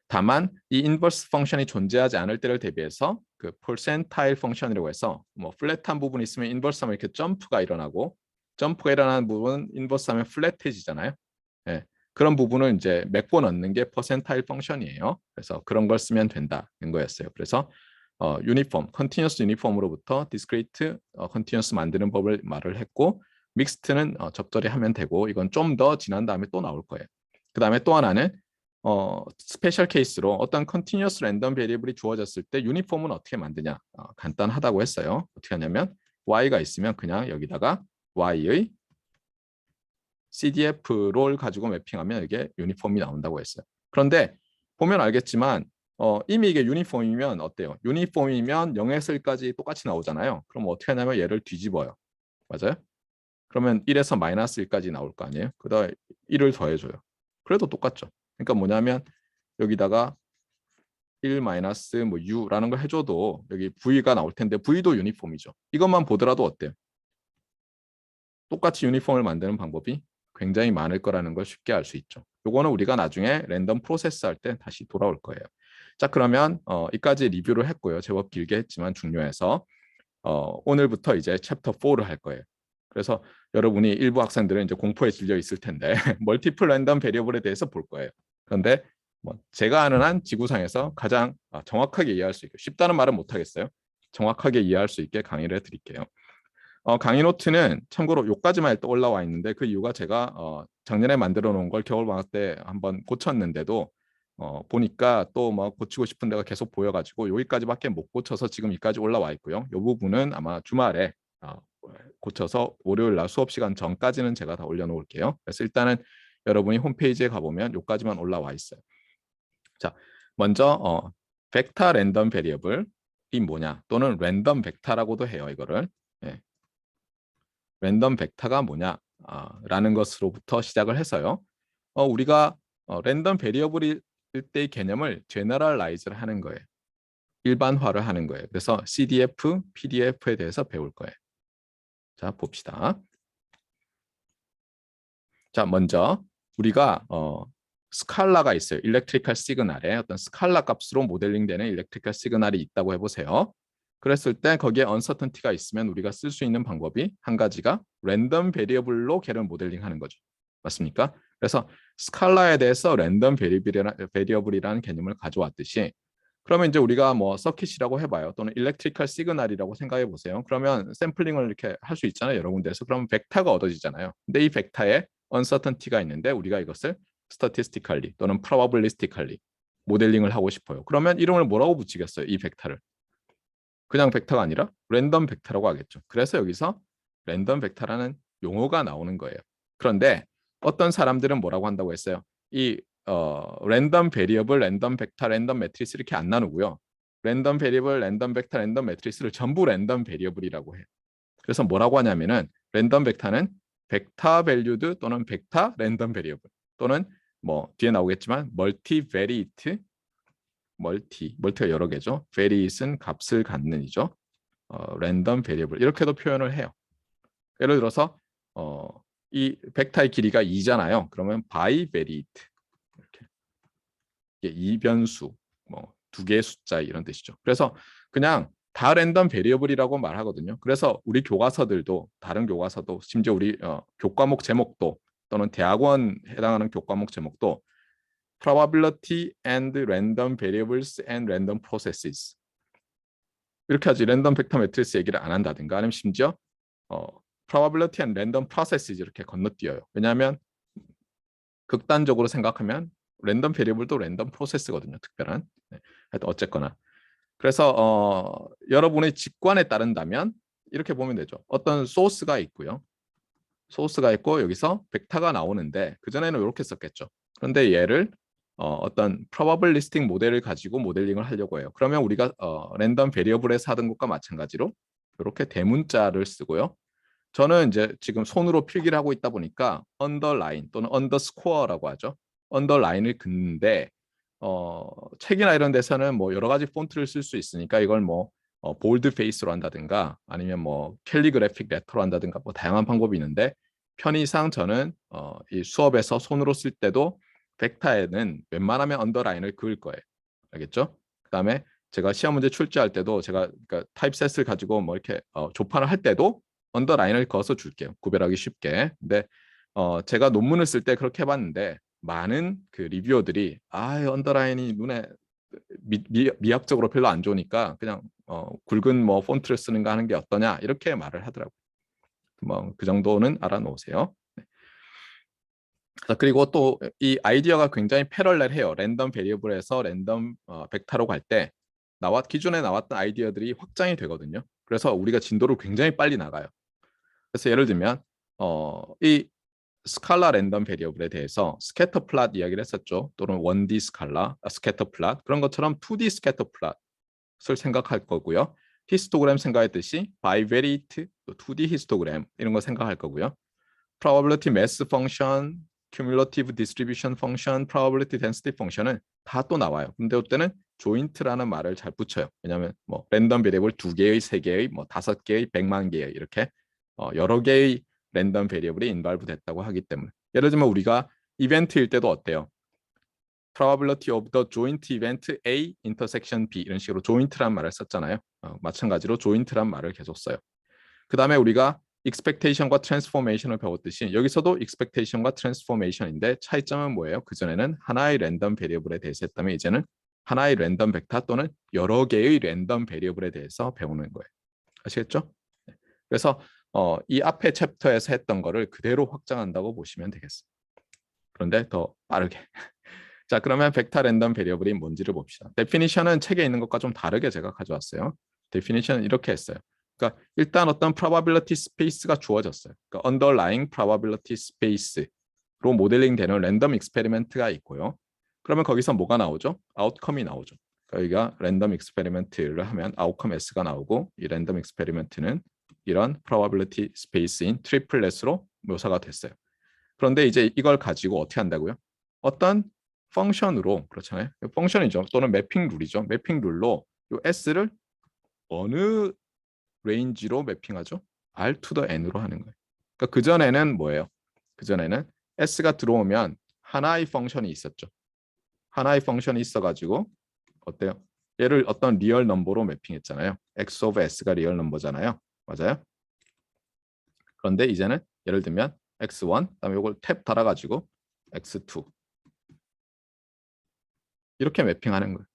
다만 이 인버스 펑션이 존재하지 않을 때를 대비해서 그 퍼센타일 펑션이라고 해서 뭐 플랫한 부분이 있으면 인버스하면 이렇게 점프가 일어나고 점프가 일어나는 부분은 인버스하면 플랫해지잖아요. 네. 그런 부분을 이제 메꿔 넣는 게 퍼센타일 펑션이에요. 그래서 그런 걸 쓰면 된다는 거였어요. 그래서 유니폼, 컨티뉴어스 유니폼으로부터 디스크리트 컨티뉴어스 만드는 법을 말을 했고 믹스트는 적절히 하면 되고 이건 좀 더 지난 다음에 또 나올 거예요. 그 다음에 또 하나는 스페셜 케이스로 어떤 컨티뉴어스 랜덤 베리어블이 주어졌을 때 유니폼은 어떻게 만드냐 간단하다고 했어요. 어떻게 하냐면 y가 있으면 그냥 여기다가 y의 CDF를 가지고 매핑하면 이게 유니폼이 나온다고 했어요. 그런데 보면 알겠지만 이미 이게 유니폼이면 어때요? 유니폼이면 0에서 1까지 똑같이 나오잖아요. 그럼 어떻게 하냐면 얘를 뒤집어요. 맞아요? 그러면 1에서 마이너스 1까지 나올 거 아니에요? 그다음에 1을 더해줘요. 그래도 똑같죠. 그러니까 뭐냐면 여기다가 1 마이너스 뭐 u라는 걸 해줘도 여기 v가 나올 텐데 v도 유니폼이죠. 이것만 보더라도 어때요? 똑같이 유니폼을 만드는 방법이 굉장히 많을 거라는 걸 쉽게 알 수 있죠. 요거는 우리가 나중에 랜덤 프로세스 할 때 다시 돌아올 거예요. 자, 그러면 이까지 리뷰를 했고요. 제법 길게 했지만 중요해서 오늘부터 이제 챕터 4를 할 거예요. 그래서 여러분이 일부 학생들은 이제 공포에 질려 있을 텐데 멀티플 랜덤 베리어블에 대해서 볼 거예요. 그런데 뭐 제가 아는 한 지구상에서 가장 정확하게 이해할 수 있게 쉽다는 말은 못 하겠어요. 정확하게 이해할 수 있게 강의를 해드릴게요. 강의 노트는 참고로 요까지만 일단 올라와 있는데 그 이유가 제가 작년에 만들어 놓은 걸 겨울방학 때 한번 고쳤는데도 보니까 또 뭐 고치고 싶은 데가 계속 보여가지고 여기까지밖에 못 고쳐서 지금 여기까지 올라와 있고요. 이 부분은 아마 주말에 고쳐서 월요일 날 수업 시간 전까지는 제가 다 올려놓을게요. 그래서 일단은 여러분이 홈페이지에 가보면 여기까지만 올라와 있어요. 자, 먼저 벡터 랜덤 베리어블이 뭐냐? 또는 랜덤 벡터라고도 해요. 이거를. 예. 랜덤 벡터가 뭐냐? 라는 것으로부터 시작을 해서요. 우리가 랜덤 베리어블일 때의 개념을 제너럴라이즈를 하는 거예요. 일반화를 하는 거예요. 그래서 CDF, PDF에 대해서 배울 거예요. 자, 봅시다. 자, 먼저 우리가 스칼라가 있어요. 일렉트리컬 시그널에 어떤 스칼라 값으로 모델링되는 일렉트리컬 시그널이 있다고 해보세요. 그랬을 때 거기에 언서턴티가 있으면 우리가 쓸 수 있는 방법이 한 가지가 랜덤 베리어블로 걔를 모델링하는 거죠. 맞습니까? 그래서 스칼라에 대해서 랜덤 베리어블이라는 개념을 가져왔듯이 그러면 이제 우리가 뭐 서킷이라고 해봐요. 또는 일렉트리컬 시그널이라고 생각해 보세요. 그러면 샘플링을 이렇게 할 수 있잖아요. 여러 군데에서. 그러면 벡터가 얻어지잖아요. 근데 이 벡터에 uncertainty가 있는데 우리가 이것을 statistically 또는 probabilistically 모델링을 하고 싶어요. 그러면 이름을 뭐라고 붙이겠어요? 이 벡터를. 그냥 벡터가 아니라 랜덤 벡터라고 하겠죠. 그래서 여기서 랜덤 벡터라는 용어가 나오는 거예요. 그런데 어떤 사람들은 뭐라고 한다고 했어요? 이 랜덤 베리어블, 랜덤 벡터, 랜덤 매트리스 이렇게 안 나누고요. 랜덤 베리어블, 랜덤 벡터, 랜덤 매트리스를 전부 랜덤 베리어블이라고 해요. 그래서 뭐라고 하냐면은 랜덤 벡터는 벡터 밸류드 또는 벡터 랜덤 베리어블 또는 뭐 뒤에 나오겠지만 멀티베리이트 멀티가 여러 개죠. 베리잇은 값을 갖는이죠. 랜덤 베리어블 이렇게도 표현을 해요. 예를 들어서 이 벡터의 길이가 2잖아요. 그러면 바이베리이트 이렇게 이게 이변수 뭐 두 개의 숫자 이런 뜻이죠. 그래서 그냥 다 랜덤 베리어블이라고 말하거든요. 그래서 우리 교과서들도 다른 교과서도 심지어 우리 교과목 제목도 또는 대학원 해당하는 교과목 제목도 probability and random variables and random processes 이렇게 하지 랜덤 벡터 매트리스 얘기를 안 한다든가 아니면 심지어 probability and random processes 이렇게 건너뛰어요. 왜냐하면 극단적으로 생각하면 랜덤 베리어블도 랜덤 프로세스거든요. 특별한. 네. 하여튼 어쨌거나. 그래서 여러분의 직관에 따른다면 이렇게 보면 되죠. 어떤 소스가 있고요. 소스가 있고 여기서 벡터가 나오는데 그전에는 이렇게 썼겠죠. 그런데 얘를 어떤 probabilistic 모델을 가지고 모델링을 하려고 해요. 그러면 우리가 랜덤 베리어블에서 하던 것과 마찬가지로 이렇게 대문자를 쓰고요. 저는 이제 지금 손으로 필기를 하고 있다 보니까 언더라인 또는 언더스코어라고 하죠. 언더라인을 긋는데 책이나 이런 데서는 뭐 여러 가지 폰트를 쓸 수 있으니까 이걸 뭐 볼드 페이스로 한다든가 아니면 뭐 캘리그래픽 레터로 한다든가 뭐 다양한 방법이 있는데 편의상 저는 이 수업에서 손으로 쓸 때도 벡터에는 웬만하면 언더라인을 그을 거예요. 알겠죠? 그다음에 제가 시험 문제 출제할 때도 제가 그러니까 타입셋을 가지고 뭐 이렇게 조판을 할 때도 언더라인을 그어서 줄게요. 구별하기 쉽게. 근데 제가 논문을 쓸 때 그렇게 해봤는데 많은 그 리뷰어들이 언더라인이 눈에 미학적으로 별로 안 좋으니까 그냥 굵은 뭐 폰트를 쓰는 거 하는 게 어떠냐 이렇게 말을 하더라고요. 뭐 그 정도는 알아놓으세요. 네. 그리고 또 이 아이디어가 굉장히 패럴렐해요. 랜덤 베리어블에서 랜덤 벡터로 갈 때 기존에 나왔던 아이디어들이 확장이 되거든요. 그래서 우리가 진도를 굉장히 빨리 나가요. 그래서 예를 들면 이 스칼라 랜덤 베리어블에 대해서 스캐터 플랫 이야기를 했었죠. 또는 1D 스칼라, 스캐터 플랫 그런 것처럼 2D 스캐터 플랫을 생각할 거고요. 히스토그램 생각했듯이 바이베리트, 2D 히스토그램 이런 거 생각할 거고요. probability mass function, cumulative distribution function, probability density function은 다 또 나와요. 근데 이때는 joint라는 말을 잘 붙여요. 왜냐하면 뭐 랜덤 베리어블 2개의, 3개의, 뭐 5개의, 100만 개의 이렇게 여러 개의 랜덤 베리어블이 인발브 됐다고 하기 때문에 예를 들면 우리가 이벤트일 때도 어때요? probability of the joint event A intersection B 이런 식으로 joint란 말을 썼잖아요. 마찬가지로 joint란 말을 계속 써요. 그 다음에 우리가 expectation과 transformation을 배웠듯이 여기서도 expectation과 transformation인데 차이점은 뭐예요? 그전에는 하나의 랜덤 베리어블에 대해서 했다면 이제는 하나의 랜덤 벡터 또는 여러 개의 랜덤 베리어블에 대해서 배우는 거예요. 아시겠죠? 그래서 이 앞에 챕터에서 했던 거를 그대로 확장한다고 보시면 되겠습니다. 그런데 더 빠르게. 자, 그러면 벡터 랜덤 베리어블이 뭔지를 봅시다. 데피니션은 책에 있는 것과 좀 다르게 제가 가져왔어요. 데피니션은 이렇게 했어요. 그러니까 일단 어떤 probability space가 주어졌어요. 그러니까 underlying probability space로 모델링 되는 랜덤 익스페리멘트가 있고요. 그러면 거기서 뭐가 나오죠? 아웃컴이 나오죠. 여기가 랜덤 익스페리먼트를 하면 아웃컴 S가 나오고 이 랜덤 익스페리먼트는 이런 프로바빌리티 스페이스인 트리플렛으로 묘사가 됐어요. 그런데 이제 이걸 가지고 어떻게 한다고요? 어떤 펑션으로 그렇잖아요. 펑션이죠. 또는 매핑 룰이죠. 매핑 룰로 이 S를 어느 레인지로 매핑하죠? R to the N으로 하는 거예요. 그러니까 그전에는 뭐예요? 그전에는 S가 들어오면 하나의 펑션이 있었죠. 하나의 펑션이 있어가지고 어때요? 얘를 어떤 리얼 넘버로 매핑했잖아요. X of S가 리얼 넘버잖아요. 맞아요? 그런데 이제는 예를 들면 X1, 그다음에 이걸 탭 달아가지고 X2 이렇게 매핑하는 거예요.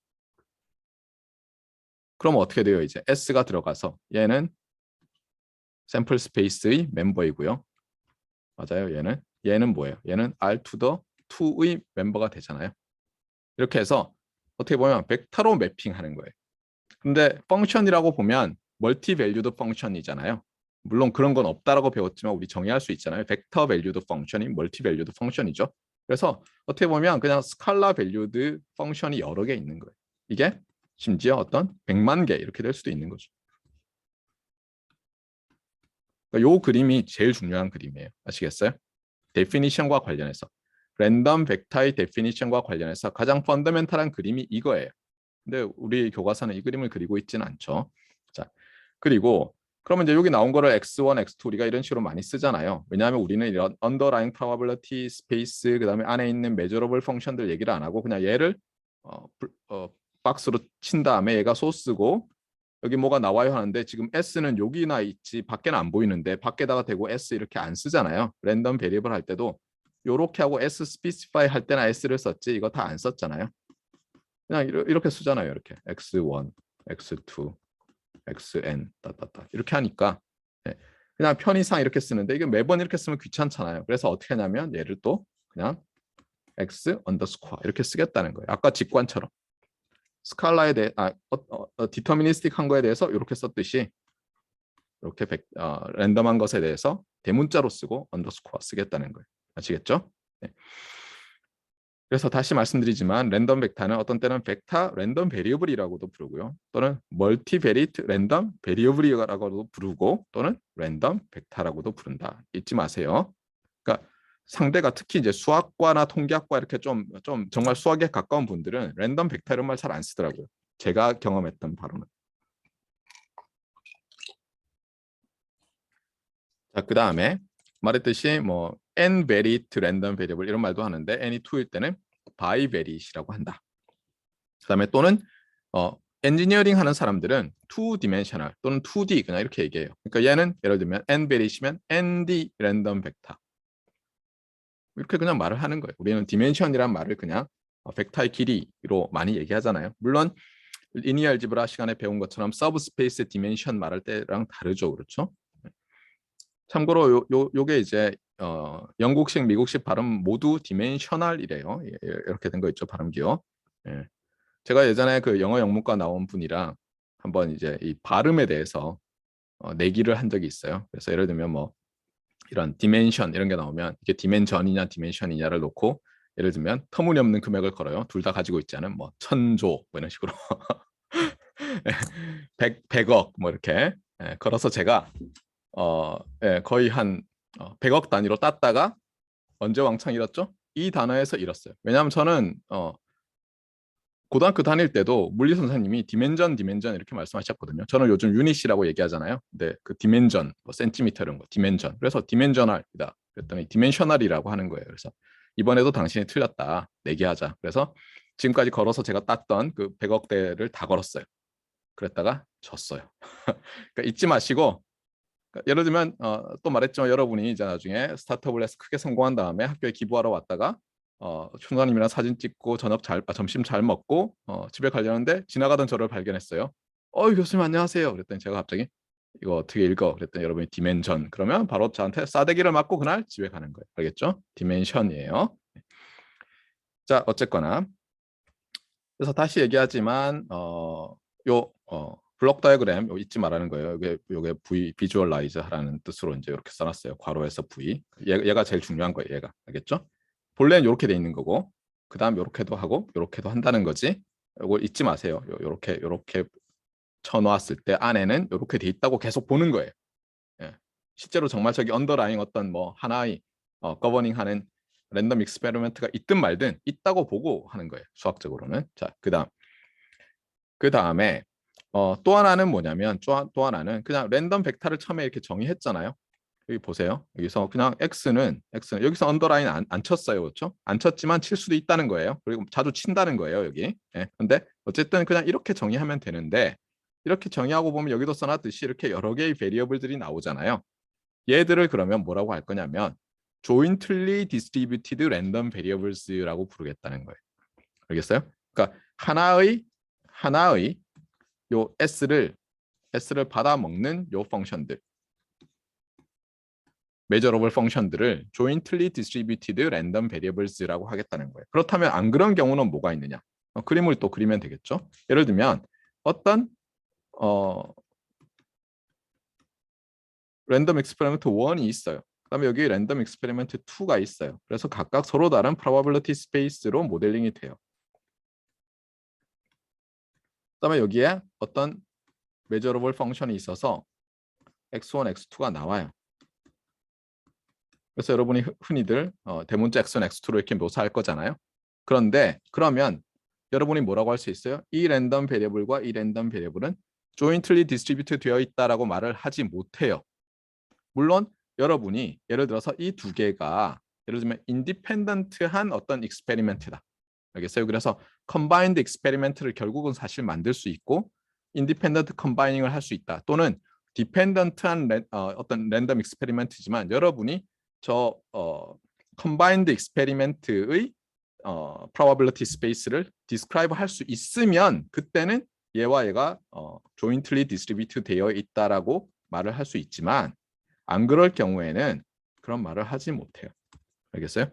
그럼 어떻게 돼요? 이제 S가 들어가서 얘는 샘플 스페이스의 멤버이고요. 맞아요. 얘는 뭐예요? 얘는 R to the 2의 멤버가 되잖아요. 이렇게 해서 어떻게 보면 벡터로 매핑하는 거예요. 근데 펑션이라고 보면 멀티 밸류드 펑션이잖아요. 물론 그런 건 없다라고 배웠지만 우리 정의할 수 있잖아요. 벡터 밸류드 펑션이 멀티 밸류드 펑션이죠. 그래서 어떻게 보면 그냥 스칼라 밸류드 펑션이 여러 개 있는 거예요. 이게 심지어 어떤 100만 개 이렇게 될 수도 있는 거죠. 그러니까 요 그림이 제일 중요한 그림이에요. 아시겠어요? 데피니션과 관련해서 랜덤 벡터의 데피니션과 관련해서 가장 펀더멘탈한 그림이 이거예요. 근데 우리 교과서는 이 그림을 그리고 있지는 않죠. 자, 그리고 그러면 이제 여기 나온 거를 x1, x2 우리가 이런 식으로 많이 쓰잖아요. 왜냐하면 우리는 이런 underlying probability space 그다음에 안에 있는 measurable 펑션들 얘기를 안 하고 그냥 얘를 박스로 친 다음에 얘가 소스고 여기 뭐가 나와요 하는데 지금 S는 여기나 있지 밖에는 안 보이는데 밖에다가 대고 S 이렇게 안 쓰잖아요. 랜덤 베리어블 할 때도 요렇게 하고 S 스페시파이 할 때나 S를 썼지 이거 다 안 썼잖아요. 그냥 이렇게 쓰잖아요. 이렇게 x1, x2, xn 따따따 이렇게 하니까 그냥 편의상 이렇게 쓰는데 이게 매번 이렇게 쓰면 귀찮잖아요. 그래서 어떻게 하냐면 얘를 또 그냥 x 언더스코어 이렇게 쓰겠다는 거예요. 아까 직관처럼 스칼라에 대해 디터미니스틱 한 거에 대해서 이렇게 썼듯이 이렇게 랜덤한 것에 대해서 대문자로 쓰고 언더스코어 쓰겠다는 거예요. 아시겠죠? 네. 그래서 다시 말씀드리지만 랜덤 벡터는 어떤 때는 벡터 랜덤 베리어블이라고도 부르고요. 또는 멀티베리트 랜덤 베리어블이라고도 부르고 또는 랜덤 벡터라고도 부른다. 잊지 마세요. 그러니까 상대가 특히 이제 수학과나 통계학과 이렇게 좀 정말 수학에 가까운 분들은 랜덤 벡터 이런 말 잘 안 쓰더라고요. 제가 경험했던 바로는. 자, 그다음에 말했듯이 뭐 n variate random variable 이런 말도 하는데 n이 2일 때는 bivariate이라고 한다. 그다음에 또는 엔지니어링 하는 사람들은 2dimensional 또는 2D 그냥 이렇게 얘기해요. 그러니까 얘는 예를 들면 n variate이면 nd 랜덤 벡터 이렇게 그냥 말을 하는 거예요. 우리는 디멘션이란 말을 그냥 벡터의 길이로 많이 얘기하잖아요. 물론 리니어 알지브라 시간에 배운 것처럼 서브스페이스 디멘션 말할 때랑 다르죠. 그렇죠? 참고로 요게 이제 영국식, 미국식 발음 모두 디멘셔널이래요. 이렇게 된 거 있죠, 발음기요. 예. 제가 예전에 그 영어 영문과 나온 분이랑 한번 이제 이 발음에 대해서 내기를 한 적이 있어요. 그래서 예를 들면 뭐 이런 디멘션 이런 게 나오면 이게 디멘전이냐 디멘션이냐를 놓고 예를 들면 터무니없는 금액을 걸어요. 둘 다 가지고 있지 않은 뭐 1000조 뭐 이런 식으로 100억 뭐 이렇게 걸어서 제가 거의 한 100억 단위로 땄다가 언제 왕창 잃었죠? 이 단어에서 잃었어요. 왜냐하면 저는 고등학교 다닐 때도 물리 선생님이 디멘전 이렇게 말씀하셨거든요. 저는 요즘 유닛이라고 얘기하잖아요. 근데 그 디멘전, 뭐 센티미터 이런 거, 디멘전. 그래서 디멘저널이다. 그랬더니 디멘셔널이라고 하는 거예요. 그래서 이번에도 당신이 틀렸다. 내기하자. 그래서 지금까지 걸어서 제가 땄던 그 100억대를 다 걸었어요. 그랬다가 졌어요. 그러니까 잊지 마시고 그러니까 예를 들면 또 말했지만 여러분이 이제 나중에 스타트업을 해서 크게 성공한 다음에 학교에 기부하러 왔다가 총장님이랑 사진 찍고 점심 잘 먹고 집에 가려는데 지나가던 저를 발견했어요. 교수님 안녕하세요. 그랬더니 제가 갑자기 이거 어떻게 읽어? 그랬더니 여러분이 디멘전 그러면 바로 저한테 싸대기를 맞고 그날 집에 가는 거예요. 알겠죠? 디멘션이에요. 자 어쨌거나 그래서 다시 얘기하지만 블록 다이어그램 잊지 말라는 거예요. 요게 V 비주얼라이즈 하라는 뜻으로 이제 이렇게 써놨어요. 괄호에서 V. 얘가 제일 중요한 거예요. 얘가 알겠죠? 본래는 이렇게 돼 있는 거고 그다음 이렇게도 하고 이렇게도 한다는 거지. 이거 잊지 마세요. 요렇게 쳐놓았을 때 안에는 이렇게 돼 있다고 계속 보는 거예요. 예. 실제로 정말 저기 언더라인 어떤 뭐 하나의 거버닝하는 랜덤 익스페리먼트가 있든 말든 있다고 보고 하는 거예요. 수학적으로는. 자, 그다음에 또 하나는 뭐냐면 또 하나는 그냥 랜덤 벡터를 처음에 이렇게 정의했잖아요. 여기 보세요. 여기서 그냥 x는 여기서 언더라인 안 쳤어요. 그렇죠? 안 쳤지만 칠 수도 있다는 거예요. 그리고 자주 친다는 거예요, 여기. 예. 근데 어쨌든 그냥 이렇게 정의하면 되는데 이렇게 정의하고 보면 여기도 써놨듯이 이렇게 여러 개의 베리어블들이 나오잖아요. 얘들을 그러면 뭐라고 할 거냐면 jointly distributed random variables라고 부르겠다는 거예요. 알겠어요? 그러니까 하나의 요 s를 받아 먹는 요 펑션들, measurable 펑션들을 jointly distributed random variables라고 하겠다는 거예요. 그렇다면 안 그런 경우는 뭐가 있느냐? 그림을 또 그리면 되겠죠. 예를 들면 어떤 랜덤 익스페리먼트 1이 있어요. 그다음에 여기 랜덤 익스페리먼트 2가 있어요. 그래서 각각 서로 다른 probability space로 모델링이 돼요. 그다음에 여기에 어떤 measurable 펑션이 있어서 x1, x2가 나와요. 그래서 여러분이 흔히들 대문자 x1, x2로 이렇게 묘사할 거잖아요. 그런데 그러면 여러분이 뭐라고 할 수 있어요? 이 랜덤 베리어블과 이 랜덤 베리어블은 jointly distributed 되어 있다라고 말을 하지 못해요. 물론 여러분이 예를 들어서 이 두 개가 예를 들면 인디펜던트한 어떤 익스페리멘트다. 알겠어요? 그래서 컴바인드 익스페리멘트를 결국은 사실 만들 수 있고 인디펜던트 컴바이닝을 할 수 있다. 또는 디펜던트한 어떤 랜덤 익스페리멘트지만 여러분이 저 컴바인드 익스페리멘트의 probability space를 describe 할 수 있으면 그때는 얘와 얘가 jointly distributed 되어 있다라고 말을 할 수 있지만 안 그럴 경우에는 그런 말을 하지 못해요. 알겠어요?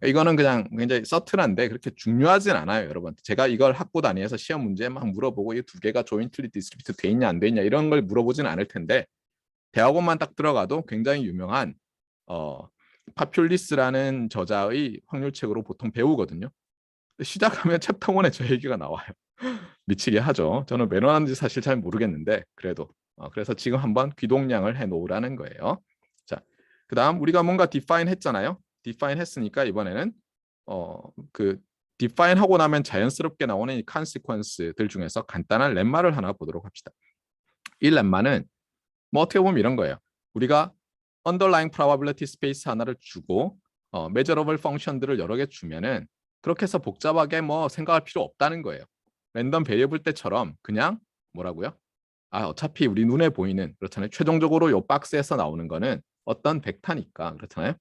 이거는 그냥 굉장히 서툴한데 그렇게 중요하진 않아요, 여러분. 제가 이걸 학부 단위에서 시험 문제에 막 물어보고 이 두 개가 jointly distributed 돼 있냐 안 돼 있냐 이런 걸 물어보진 않을 텐데 대학원만 딱 들어가도 굉장히 유명한 파퓰리스라는 저자의 확률책으로 보통 배우거든요. 시작하면 챕터 1에 저 얘기가 나와요. 미치게 하죠. 저는 왜 나왔는지 사실 잘 모르겠는데 그래도 그래서 지금 한번 귀동량을 해놓으라는 거예요. 자, 그다음 우리가 뭔가 define 했잖아요. define 했으니까 이번에는 그 define 하고 나면 자연스럽게 나오는 이 consequence들 중에서 간단한 렘마를 하나 보도록 합시다. 이 렘마는 뭐 어떻게 보면 이런 거예요. 우리가 underlying probability space 하나를 주고 measurable function들을 여러 개 주면은 그렇게 해서 복잡하게 뭐 생각할 필요 없다는 거예요. 랜덤 베리어블 때처럼 그냥 뭐라고요? 어차피 우리 눈에 보이는 그렇잖아요. 최종적으로 요 박스에서 나오는 거는 어떤 벡터니까 그렇잖아요.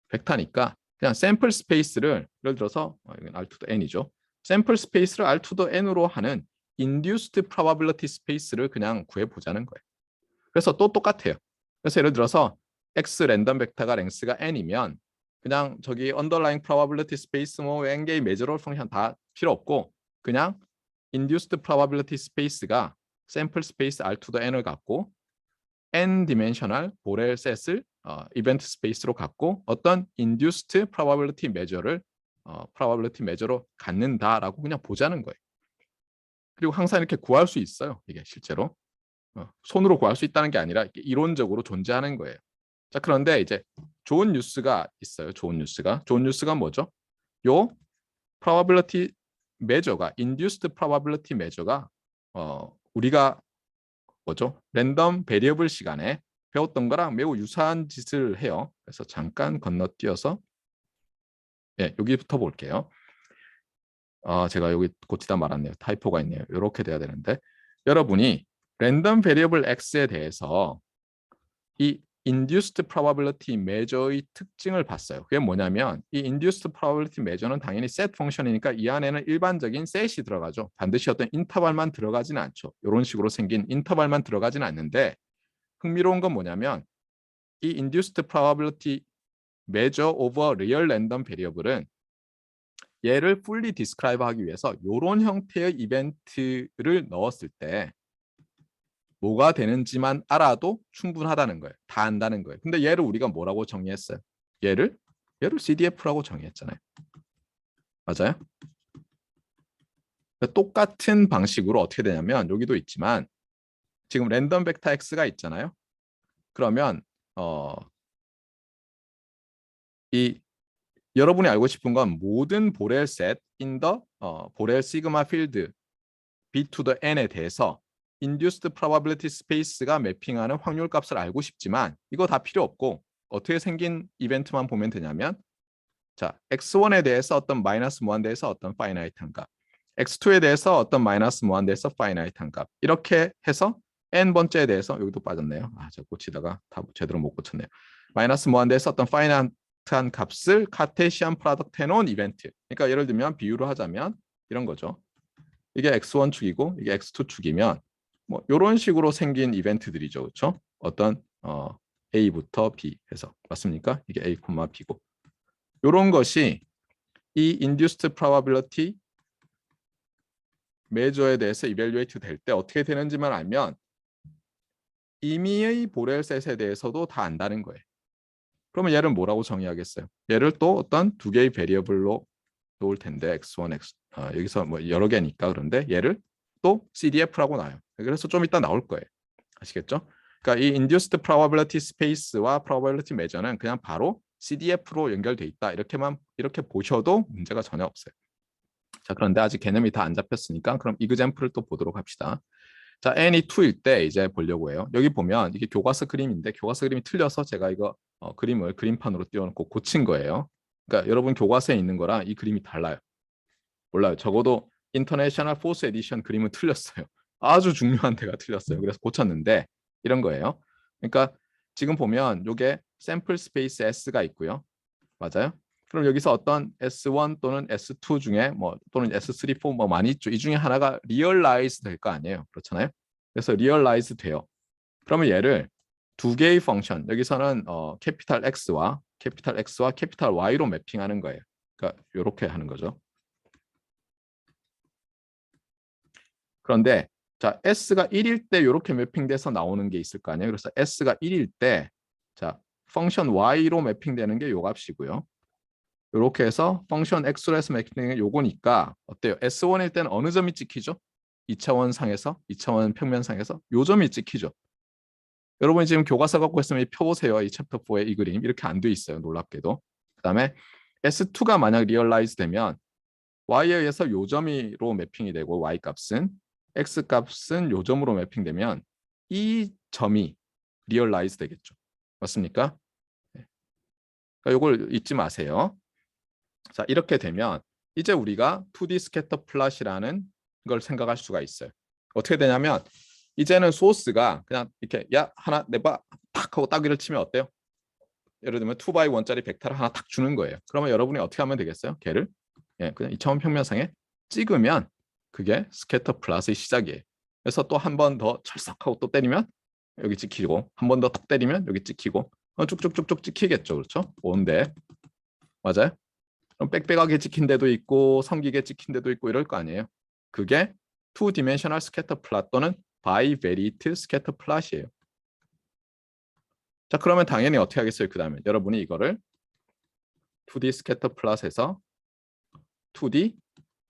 벡터니까 그냥 샘플 스페이스를 예를 들어서 이건 R to the n이죠. 샘플 스페이스를 R to the n으로 하는 induced probability space를 그냥 구해 보자는 거예요. 그래서 또 똑같아요. 그래서 예를 들어서 x 랜덤 벡터가 랭스가 n이면 그냥 저기 underlying probability space 뭐 n개의 measurable 펑션 다 필요 없고 그냥 induced probability space가 sample space R to the n을 갖고 n 디멘셔널 보렐 셋을 이벤트 스페이스로 갖고 어떤 induced probability measure를 probability measure로 갖는다라고 그냥 보자는 거예요. 그리고 항상 이렇게 구할 수 있어요. 이게 실제로. 손으로 구할 수 있다는 게 아니라 이론적으로 존재하는 거예요. 자, 그런데 이제 좋은 뉴스가 있어요. 좋은 뉴스가 뭐죠? 요 probability measure가 induced probability measure가 우리가 뭐죠? 랜덤 베리어블 시간에 배웠던 거랑 매우 유사한 짓을 해요. 그래서 잠깐 건너뛰어서 여기부터 볼게요. 제가 여기 고치다 말았네요. 타이포가 있네요. 이렇게 돼야 되는데 여러분이 랜덤 베리어블 x에 대해서 이 induced probability measure의 특징을 봤어요. 그게 뭐냐면 이 induced probability measure는 당연히 set 펑션이니까 이 안에는 일반적인 set이 들어가죠. 반드시 어떤 인터벌만 들어가지는 않죠. 이런 식으로 생긴 인터벌만 들어가지는 않는데 흥미로운 건 뭐냐면 이 induced probability measure over real random variable은 얘를 fully describe 하기 위해서 이런 형태의 이벤트를 넣었을 때 뭐가 되는지만 알아도 충분하다는 거예요. 다 안다는 거예요. 근데 얘를 우리가 뭐라고 정의했어요? 얘를 CDF라고 정의했잖아요. 맞아요? 똑같은 방식으로 어떻게 되냐면 여기도 있지만 지금 랜덤 벡터 x가 있잖아요. 그러면 이 여러분이 알고 싶은 건 모든 보렐 셋 in the 보렐 시그마 필드 b to the n에 대해서 induced probability space가 매핑하는 확률 값을 알고 싶지만 이거 다 필요 없고 어떻게 생긴 이벤트만 보면 되냐면 자, x1에 대해서 어떤 마이너스 무한대에서 어떤 파이나이트한 값, x2에 대해서 어떤 마이너스 무한대에서 파이나이트한 값 이렇게 해서 n번째에 대해서 여기도 빠졌네요. 제가 고치다가 다 제대로 못 고쳤네요. 마이너스 무한대에서 어떤 파이나이트한 값을 카테시안 프로덕트 해놓은 이벤트. 그러니까 예를 들면 비유를 하자면 이런 거죠. 이게 x1 축이고 이게 x2 축이면 뭐 이런 식으로 생긴 이벤트들이죠. 그렇죠? 어떤 A부터 B 해서 맞습니까? 이게 A, B고 이런 것이 이 induced probability measure에 대해서 evaluate 될 때 어떻게 되는지만 알면 임의의 보렐셋에 대해서도 다 안다는 거예요. 그러면 얘를 뭐라고 정의하겠어요? 얘를 또 어떤 두 개의 베리어블로 놓을 텐데 x1, 여기서 뭐 여러 개니까 그런데 얘를 또 CDF라고 놔요. 그래서 좀 이따 나올 거예요. 아시겠죠? 그러니까 이 induced probability space와 probability measure는 그냥 바로 CDF로 연결돼 있다. 이렇게 보셔도 문제가 전혀 없어요. 자, 그런데 아직 개념이 다 안 잡혔으니까 그럼 이그젬플을 또 보도록 합시다. 자, n이 2일 때 이제 보려고 해요. 여기 보면 이게 교과서 그림인데 교과서 그림이 틀려서 제가 이거 그림을 그림판으로 띄워놓고 고친 거예요. 그러니까 여러분 교과서에 있는 거랑 이 그림이 달라요. 몰라요. 적어도 인터내셔널 포스 에디션 그림은 틀렸어요. 아주 중요한 데가 틀렸어요. 그래서 고쳤는데 이런 거예요. 그러니까 지금 보면 이게 샘플 스페이스 S가 있고요. 맞아요? 그럼 여기서 어떤 S1 또는 S2 중에 뭐 또는 S3, 4 뭐 많이 있죠. 이 중에 하나가 리얼라이즈 될 거 아니에요. 그렇잖아요. 그래서 리얼라이즈 돼요. 그러면 얘를 두 개의 펑션 여기서는 캐피탈 X와 캐피탈 Y로 매핑하는 거예요. 그러니까 이렇게 하는 거죠. 그런데 자, S가 1일 때 이렇게 매핑돼서 나오는 게 있을 거 아니에요. 그래서 S가 1일 때 자, 펑션 Y로 매핑되는 게 요 값이고요. 이렇게 해서 펑션 X로 해서 매핑되는 게 요거니까 어때요? S1일 때는 어느 점이 찍히죠? 2차원 상에서, 2차원 평면상에서 요 점이 찍히죠. 여러분이 지금 교과서 갖고 있으면 펴보세요. 이 챕터 4의 이 그림 이렇게 안 돼 있어요. 놀랍게도. 그 다음에 S2가 만약 리얼라이즈 되면 Y에 의해서 요 점으로 매핑이 되고 Y 값은 X 값은 요 점으로 매핑되면 이 점이 리얼라이즈 되겠죠. 맞습니까? 네. 그러니까 이걸 잊지 마세요. 자, 이렇게 되면 이제 우리가 2D 스캐터 플롯이라는 걸 생각할 수가 있어요. 어떻게 되냐면 이제는 소스가 그냥 이렇게 야 하나 내봐 탁 하고 따귀를 치면 어때요? 예를 들면 2x1짜리 벡터를 하나 탁 주는 거예요. 그러면 여러분이 어떻게 하면 되겠어요? 걔를 그냥 2차원 평면상에 찍으면 그게 스캐터 플롯의 시작이에요. 그래서 또 한 번 더 철썩하고 또 때리면 여기 찍히고 한 번 더 턱 때리면 여기 찍히고 쭉쭉쭉쭉 찍히겠죠. 그렇죠? 온데 맞아요? 그럼 빽빽하게 찍힌 데도 있고 성기게 찍힌 데도 있고 이럴 거 아니에요. 그게 2디멘셔널 스캐터 플롯 또는 바이베리트 스캐터 플롯이에요. 자, 그러면 당연히 어떻게 하겠어요? 그 다음에 여러분이 이거를 2D 스캐터 플롯에서 2D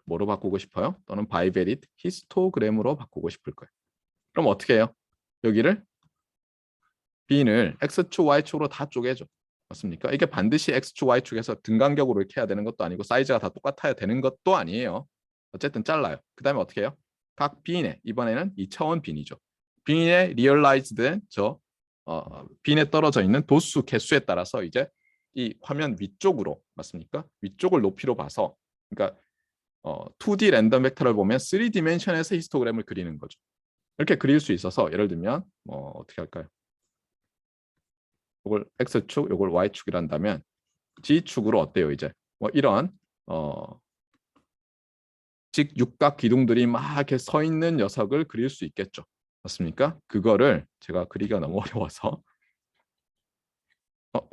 뭐로 바꾸고 싶어요? 또는 바이베리트 히스토그램으로 바꾸고 싶을 거예요. 그럼 어떻게 해요? 여기를 빈을 X축, Y축으로 다 쪼개죠. 맞습니까? 이게 반드시 X축, Y축에서 등간격으로 이렇게 해야 되는 것도 아니고 사이즈가 다 똑같아야 되는 것도 아니에요. 어쨌든 잘라요. 그 다음에 어떻게 해요? 각 빈에 이번에는 2차원 빈이죠. 빈에 리얼라이즈된 빈에 떨어져 있는 도수 개수에 따라서 이제 이 화면 위쪽으로 맞습니까? 위쪽을 높이로 봐서 그러니까 2D 랜덤 벡터를 보면 3디멘션에서 히스토그램을 그리는 거죠. 이렇게 그릴 수 있어서 예를 들면 어떻게 할까요? 이걸 X축, 이걸 Y축이란다면 G축으로 어때요 이제? 뭐 이런 직육각 기둥들이 막 이렇게 서 있는 녀석을 그릴 수 있겠죠. 맞습니까? 그거를 제가 그리기가 너무 어려워서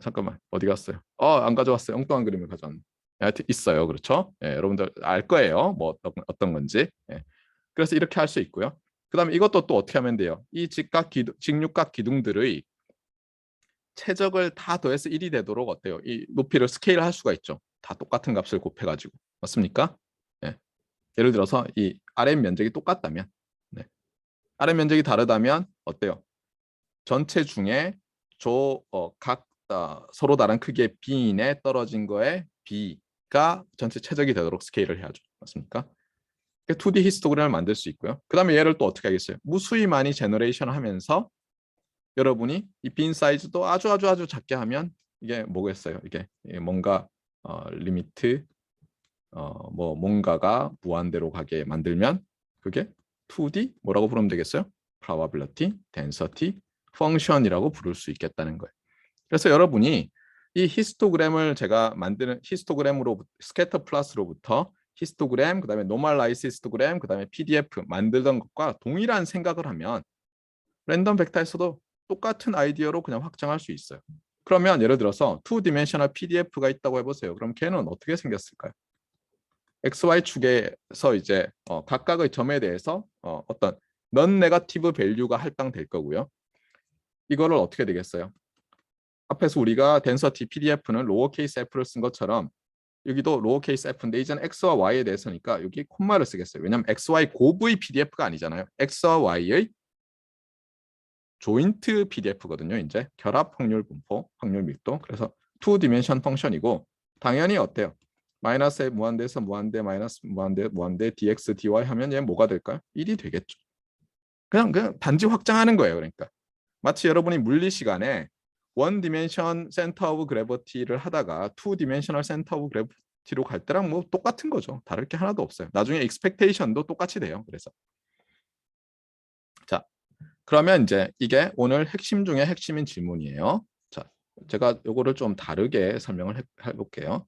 잠깐만 어디 갔어요? 안 가져왔어요. 엉뚱한 그림을 가져왔네. 하여튼 있어요. 그렇죠? 여러분들 알 거예요. 뭐 어떤 건지. 그래서 이렇게 할 수 있고요. 그 다음에 이것도 또 어떻게 하면 돼요? 이 직육각 기둥들의 최적을 다 더해서 1이 되도록 어때요? 이 높이를 스케일할 수가 있죠. 다 똑같은 값을 곱해가지고. 맞습니까? 예. 예를 들어서 이 RM 면적이 똑같다면, 네. RM 면적이 다르다면 어때요? 전체 중에 각 서로 다른 크기의 B인에 떨어진 거에 B가 전체 최적이 되도록 스케일을 해야죠. 맞습니까? 2D 히스토그램을 만들 수 있고요. 그 다음에 얘를 또 어떻게 하겠어요? 무수히 많이 제너레이션 하면서 여러분이 이 빈 사이즈도 아주 작게 하면 이게 뭐겠어요? 이게 뭔가 리미트 뭐 뭔가가 무한대로 가게 만들면 그게 2D 뭐라고 부르면 되겠어요? probability, density, function이라고 부를 수 있겠다는 거예요. 그래서 여러분이 이 히스토그램을 제가 만드는 히스토그램으로 스캐터 플러스로부터 히스토그램, 그다음에 노멀라이즈 히스토그램, 그다음에 PDF 만들던 것과 동일한 생각을 하면 랜덤 벡터에서도 똑같은 아이디어로 그냥 확장할 수 있어요. 그러면 예를 들어서 2디멘셔널 PDF가 있다고 해보세요. 그럼 걔는 어떻게 생겼을까요? XY축에서 이제 각각의 점에 대해서 어떤 넌 네거티브 밸류가 할당될 거고요. 이거를 어떻게 되겠어요? 앞에서 우리가 덴서티 PDF는 로어케이스 f를 쓴 것처럼 여기도 로어케이스 f인데 이제는 x와 y에 대해서니까 여기 콤마를 쓰겠어요. 왜냐하면 xy 곱의 PDF가 아니잖아요. x와 y의 조인트 PDF거든요. 이제 결합 확률 분포, 확률 밀도. 그래서 2디멘션 펑션이고 당연히 어때요? 마이너스에 무한대에서 무한대, 마이너스 무한대, 무한대, dx, dy 하면 얘 뭐가 될까요? 1이 되겠죠. 그냥 단지 확장하는 거예요. 그러니까 마치 여러분이 물리 시간에 원 디멘션 센터 오브 그래비티를 하다가 투 디멘셔널 센터 오브 그래비티로 갈 때랑 뭐 똑같은 거죠. 다를 게 하나도 없어요. 나중에 익스펙테이션도 똑같이 돼요. 그래서 자, 그러면 이제 이게 오늘 핵심 중에 핵심인 질문이에요. 자, 제가 요거를 좀 다르게 설명을 해볼게요.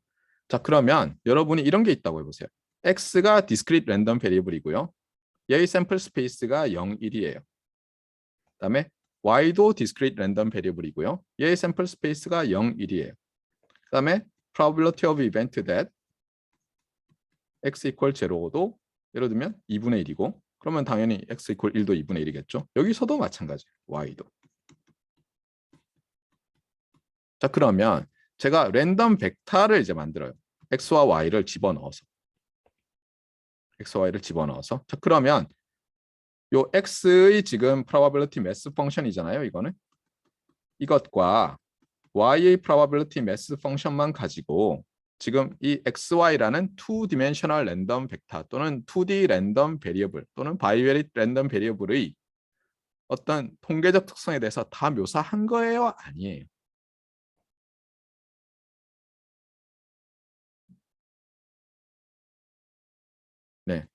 자, 그러면 여러분이 이런 게 있다고 해보세요. x가 discrete random variable이고요. 얘의 샘플 스페이스가 0, 1이에요. 그다음에 y도 discrete random variable이고요. 얘의 샘플 스페이스가 0, 1이에요. 그다음에 probability of event that x equal 0도 예를 들면 2분의 1이고 그러면 당연히 x equal 1도 2분의 1이겠죠. 여기서도 마찬가지 y도. 자, 그러면 제가 랜덤 벡터를 이제 만들어요. x와 y를 집어넣어서. xy를 집어넣어서. 자, 그러면 요 x의 지금 probability mass 펑션이잖아요. 이거는. 이것과 y의 probability mass 펑션만 가지고 지금 이 xy라는 2디멘셔널 랜덤 벡터 또는 2D 랜덤 베리어블 또는 바이베리트 랜덤 베리어블의 어떤 통계적 특성에 대해서 다 묘사한 거예요? 아니에요. 네.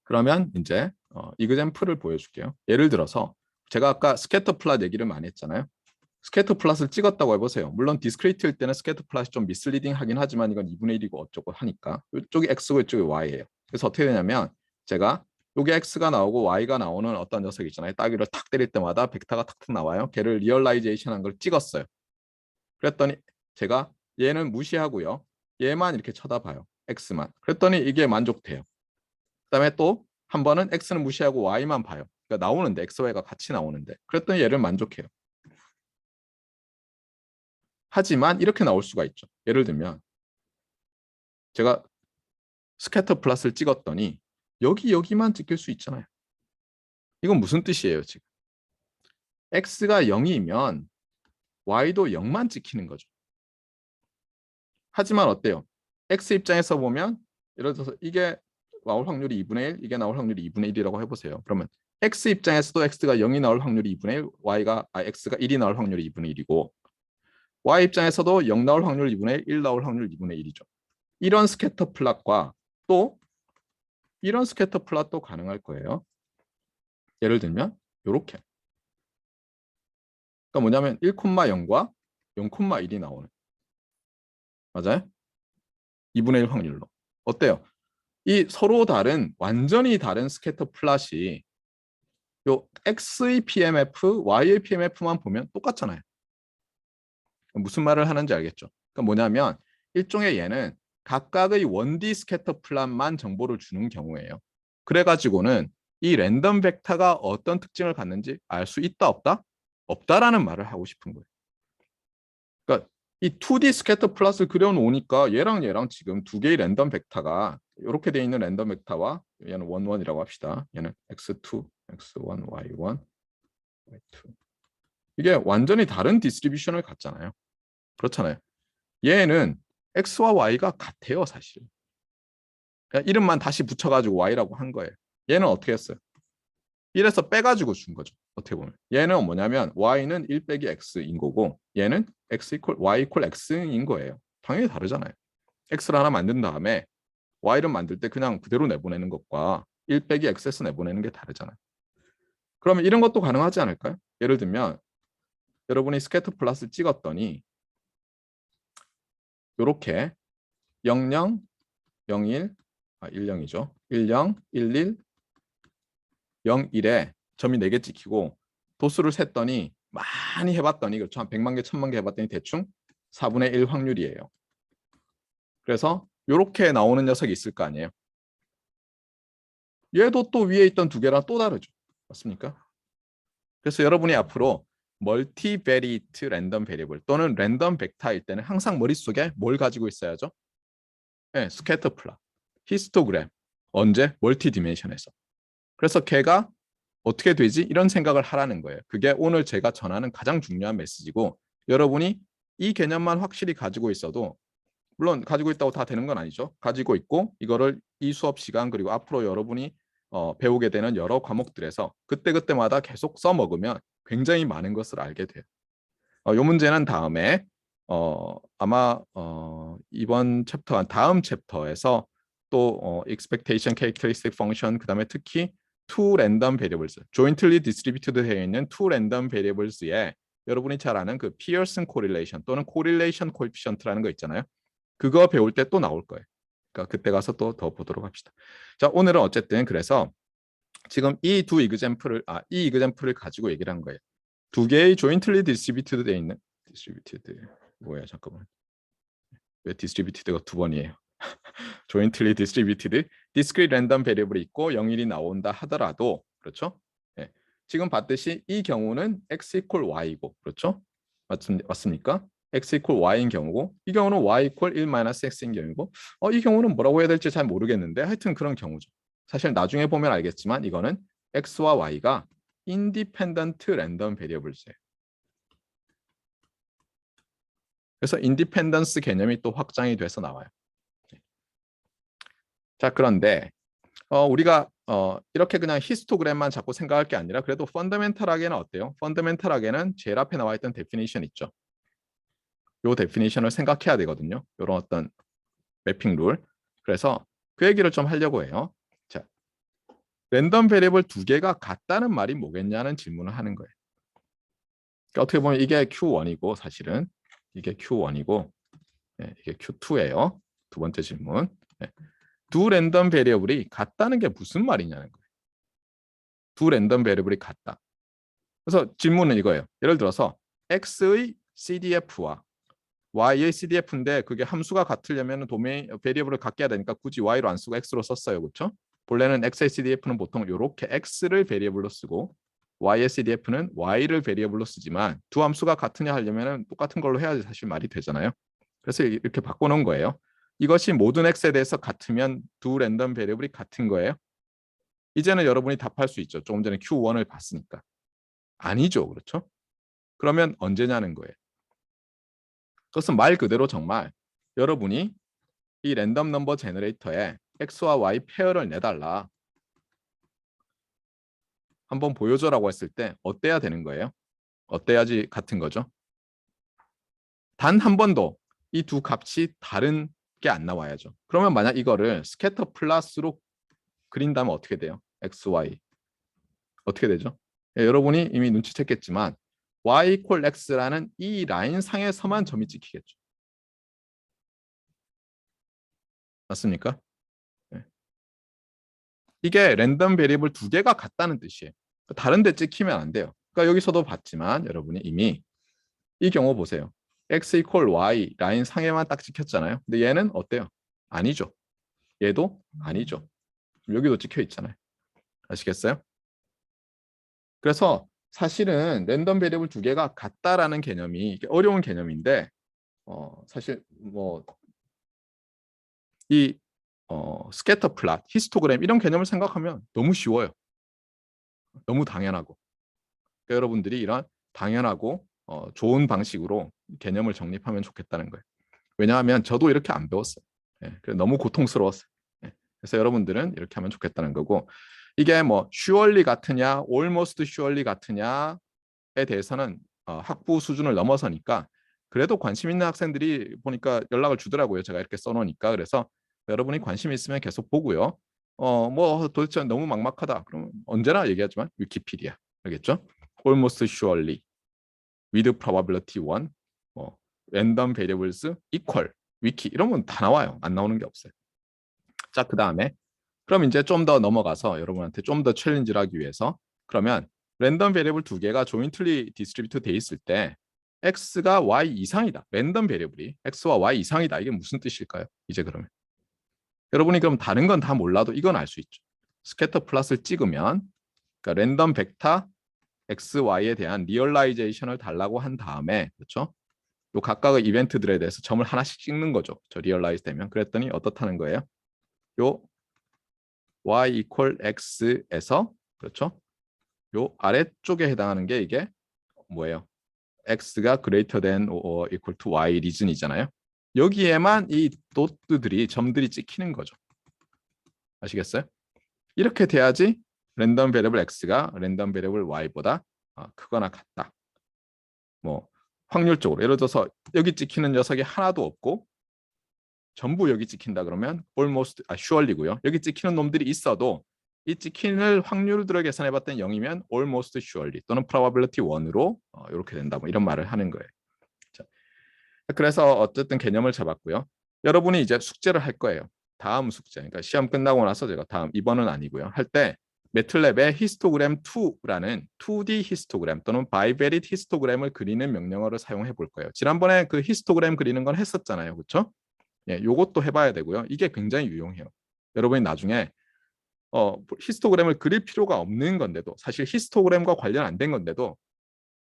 그러면 이제 이그젬플을 보여줄게요. 예를 들어서 제가 아까 스캐터 플롯 얘기를 많이 했잖아요. 스캐터 플롯을 찍었다고 해보세요. 물론 디스크리트일 때는 스캐터 플롯이 좀 미슬리딩 하긴 하지만 이건 2분의 1이고 어쩌고 하니까 이쪽이 x고 이쪽이 y예요. 그래서 어떻게 되냐면 제가 요게 x가 나오고 y가 나오는 어떤 녀석 있잖아요. 따귀를 탁 때릴 때마다 벡터가 탁탁 나와요. 걔를 리얼라이제이션 한 걸 찍었어요. 그랬더니 제가 얘는 무시하고요. 얘만 이렇게 쳐다봐요. x만. 그랬더니 이게 만족돼요. 그다음에 또 한 번은 x는 무시하고 y만 봐요. 그러니까 나오는데 x, y가 같이 나오는데 그랬더니 얘를 만족해요. 하지만 이렇게 나올 수가 있죠. 예를 들면 제가 스캐터 플롯을 찍었더니 여기만 찍힐 수 있잖아요. 이건 무슨 뜻이에요, 지금? x가 0이면 y도 0만 찍히는 거죠. 하지만 어때요? x 입장에서 보면 예를 들어서 이게 나올 확률이 2분의 1, 이게 나올 확률이 2분의 1이라고 해보세요. 그러면 x 입장에서도 x가 0이 나올 확률이 2분의 1, x가 1이 나올 확률이 2분의 1이고 y 입장에서도 0 나올 확률 2분의 1, 1 나올 확률 2분의 1이죠. 이런 스캐터 플롯과 또 이런 스캐터 플롯도 가능할 거예요. 예를 들면 이렇게. 그러니까 뭐냐면 1,0과 0,1이 나오는. 맞아요? 2분의 1 확률로. 어때요? 이 서로 다른 완전히 다른 스캐터 플롯이 요 X의 PMF, Y의 PMF만 보면 똑같잖아요. 무슨 말을 하는지 알겠죠? 그러니까 뭐냐면 일종의 얘는 각각의 1D 스캐터 플롯만 정보를 주는 경우예요. 그래가지고는 이 랜덤 벡터가 어떤 특징을 갖는지 알 수 있다 없다? 없다라는 말을 하고 싶은 거예요. 그러니까 이 2D 스캐터 플롯을 그려놓으니까 얘랑 얘랑 지금 두 개의 랜덤 벡터가 이렇게 돼 있는 랜덤 벡터와 얘는 1, 1이라고 합시다. 얘는 x2, x1, y1, y2. 이게 완전히 다른 디스트리뷰션을 갖잖아요. 그렇잖아요. 얘는 x와 y가 같아요, 사실. 그냥 이름만 다시 붙여가지고 y라고 한 거예요. 얘는 어떻게 했어요? 1에서 빼가지고 준 거죠. 어떻게 보면. 얘는 뭐냐면 y는 1 빼기 x인 거고 얘는 x 이퀄 y 이퀄 x인 거예요. 당연히 다르잖아요. x를 하나 만든 다음에 y를 만들 때 그냥 그대로 내보내는 것과 1 빼기 x에서 내보내는 게 다르잖아요. 그러면 이런 것도 가능하지 않을까요? 예를 들면 여러분이 스캐터 플롯을 찍었더니 이렇게 00, 01, 10이죠. 10, 11, 01에 점이 4개 찍히고 도수를 셌더니 많이 해봤더니 그렇죠. 한 100만 개, 1000만 개 해봤더니 대충 4분의 1 확률이에요. 그래서 이렇게 나오는 녀석이 있을 거 아니에요. 얘도 또 위에 있던 두 개랑 또 다르죠. 맞습니까? 그래서 여러분이 앞으로 멀티베리트 랜덤 베리블 또는 랜덤 벡터일 때는 항상 머릿속에 뭘 가지고 있어야죠? 네, 스캐터 플롯, 히스토그램. 언제? 멀티 디멘션에서. 그래서 걔가 어떻게 되지? 이런 생각을 하라는 거예요. 그게 오늘 제가 전하는 가장 중요한 메시지고 여러분이 이 개념만 확실히 가지고 있어도 물론 가지고 있다고 다 되는 건 아니죠. 가지고 있고 이거를 이 수업 시간 그리고 앞으로 여러분이 배우게 되는 여러 과목들에서 그때그때마다 계속 써먹으면 굉장히 많은 것을 알게 돼요. 이 문제는 다음에 아마 이번 챕터 다음 챕터에서 또 expectation characteristic function 그다음에 특히 two random variables, jointly distributed 되어 있는 two random variables에 여러분이 잘 아는 그 피어슨 코릴레이션 또는 코릴레이션 코에피션트라는 거 있잖아요. 그거 배울 때 또 나올 거예요. 그러니까 그때 가서 또 더 보도록 합시다. 자, 오늘은 어쨌든 그래서 지금 이 이그젬플을 가지고 얘기를 한 거예요. 두 개의 jointly distributed 되어 있는 distributed 뭐야 잠깐만 왜 distributed가 두 번이에요? jointly distributed discrete random variable이 있고 0일이 나온다 하더라도 그렇죠? 네. 지금 봤듯이 이 경우는 x equal y이고 그렇죠? 맞습니까? x equal y인 경우고 이 경우는 y equal 1 마이너스 x인 경우고 이 경우는 뭐라고 해야 될지 잘 모르겠는데 하여튼 그런 경우죠. 사실 나중에 보면 알겠지만 이거는 x와 y가 independent random variables예요. 그래서 인디펜던스 개념이 또 확장이 돼서 나와요. 자, 그런데 우리가 이렇게 그냥 히스토그램만 자꾸 생각할 게 아니라 그래도 펀더멘탈하게는 어때요? 펀더멘탈하게는 제일 앞에 나와 있던 데피니션 있죠. 요 데피니션을 생각해야 되거든요. 이런 어떤 매핑 룰. 그래서 그 얘기를 좀 하려고 해요. 자, 랜덤 베리어블 두 개가 같다는 말이 뭐겠냐는 질문을 하는 거예요. 그러니까 어떻게 보면 이게 Q1이고 사실은 이게 Q1이고 네, 이게 Q2예요. 두 번째 질문. 네. 두 랜덤 베리어블이 같다는 게 무슨 말이냐는 거예요. 두 랜덤 베리어블이 같다. 그래서 질문은 이거예요. 예를 들어서 x의 CDF와 y의 CDF인데 그게 함수가 같으려면 도메인 베리어블을 갖게 해야 되니까 굳이 y로 안 쓰고 x로 썼어요. 그렇죠? 본래는 x의 CDF는 보통 이렇게 x를 베리어블로 쓰고 y의 CDF는 y를 베리어블로 쓰지만 두 함수가 같으냐 하려면 똑같은 걸로 해야지 사실 말이 되잖아요. 그래서 이렇게 바꿔놓은 거예요. 이것이 모든 x에 대해서 같으면 두 랜덤 베리어블이 같은 거예요. 이제는 여러분이 답할 수 있죠. 조금 전에 Q1을 봤으니까. 아니죠. 그렇죠? 그러면 언제냐는 거예요. 그것은 말 그대로 정말 여러분이 이 랜덤 넘버 제너레이터에 x와 y 페어를 내달라. 한번 보여줘라고 했을 때 어때야 되는 거예요? 어때야지 같은 거죠? 단 한 번도 이 두 값이 다른 게 안 나와야죠. 그러면 만약 이거를 스캐터 플러스로 그린다면 어떻게 돼요? x, y. 어떻게 되죠? 예, 여러분이 이미 눈치챘겠지만 y equal x라는 이 라인 상에서만 점이 찍히겠죠. 맞습니까? 네. 이게 랜덤 베리어블 두 개가 같다는 뜻이에요. 다른 데 찍히면 안 돼요. 그러니까 여기서도 봤지만 여러분이 이미 이 경우 보세요. x equal y 라인 상에만 딱 찍혔잖아요. 근데 얘는 어때요? 아니죠. 얘도 아니죠. 여기도 찍혀 있잖아요. 아시겠어요? 그래서 사실은 랜덤 베리어블 두 개가 같다라는 개념이 어려운 개념인데 사실 뭐 이 스캐터 플롯, 히스토그램 이런 개념을 생각하면 너무 쉬워요. 너무 당연하고. 그러니까 여러분들이 이런 당연하고 좋은 방식으로 개념을 정립하면 좋겠다는 거예요. 왜냐하면 저도 이렇게 안 배웠어요. 예, 그래서 너무 고통스러웠어요. 예, 그래서 여러분들은 이렇게 하면 좋겠다는 거고 이게 뭐 surely 같으냐, almost surely 같으냐에 대해서는 학부 수준을 넘어서니까 그래도 관심 있는 학생들이 보니까 연락을 주더라고요. 제가 이렇게 써놓으니까. 그래서 여러분이 관심 있으면 계속 보고요. 뭐 도대체 너무 막막하다. 그럼 언제나 얘기하지만 위키피디아. 알겠죠? almost surely, with probability 1, 뭐 random variables equal, 위키 이런 건 다 나와요. 안 나오는 게 없어요. 자, 그다음에 그럼 이제 좀 더 넘어가서 여러분한테 좀 더 챌린지를 하기 위해서 그러면 랜덤 베리어블 두 개가 조인틀리 디스트리뷰트 돼 있을 때 x가 y 이상이다. 랜덤 베리어블이 x와 y 이상이다. 이게 무슨 뜻일까요? 이제 그러면 여러분이 그럼 다른 건 다 몰라도 이건 알 수 있죠. 스캐터 플롯을 찍으면 그러니까 랜덤 벡터 x, y에 대한 리얼라이제이션을 달라고 한 다음에 그렇죠? 요 각각의 이벤트들에 대해서 점을 하나씩 찍는 거죠. 저 리얼라이즈 되면 그랬더니 어떻다는 거예요? 요 y equal x에서 그렇죠? 요 아래쪽에 해당하는 게 이게 뭐예요? x가 greater than or equal to y 리즌이잖아요. 여기에만 이 도트들이 점들이 찍히는 거죠. 아시겠어요? 이렇게 돼야지 랜덤 베리어블 x가 랜덤 베리어블 y보다 크거나 같다. 뭐 확률적으로 예를 들어서 여기 찍히는 녀석이 하나도 없고 전부 여기 찍힌다 그러면 almost surely고요. 여기 찍히는 놈들이 있어도 이 찍힐 확률들을 계산해 봤더니 0이면 almost surely 또는 probability 1으로 이렇게 된다. 뭐 이런 말을 하는 거예요. 자, 그래서 어쨌든 개념을 잡았고요. 여러분이 이제 숙제를 할 거예요. 다음 숙제. 그러니까 시험 끝나고 나서 제가 다음 이번은 아니고요. 할 때 매틀랩의 히스토그램 2라는 2D 히스토그램 또는 바이베릿 히스토그램을 그리는 명령어를 사용해 볼 거예요. 지난번에 그 히스토그램 그리는 건 했었잖아요. 그렇죠? 예, 요것도 해봐야 되고요. 이게 굉장히 유용해요. 여러분이 나중에 히스토그램을 그릴 필요가 없는 건데도 사실 히스토그램과 관련 안 된 건데도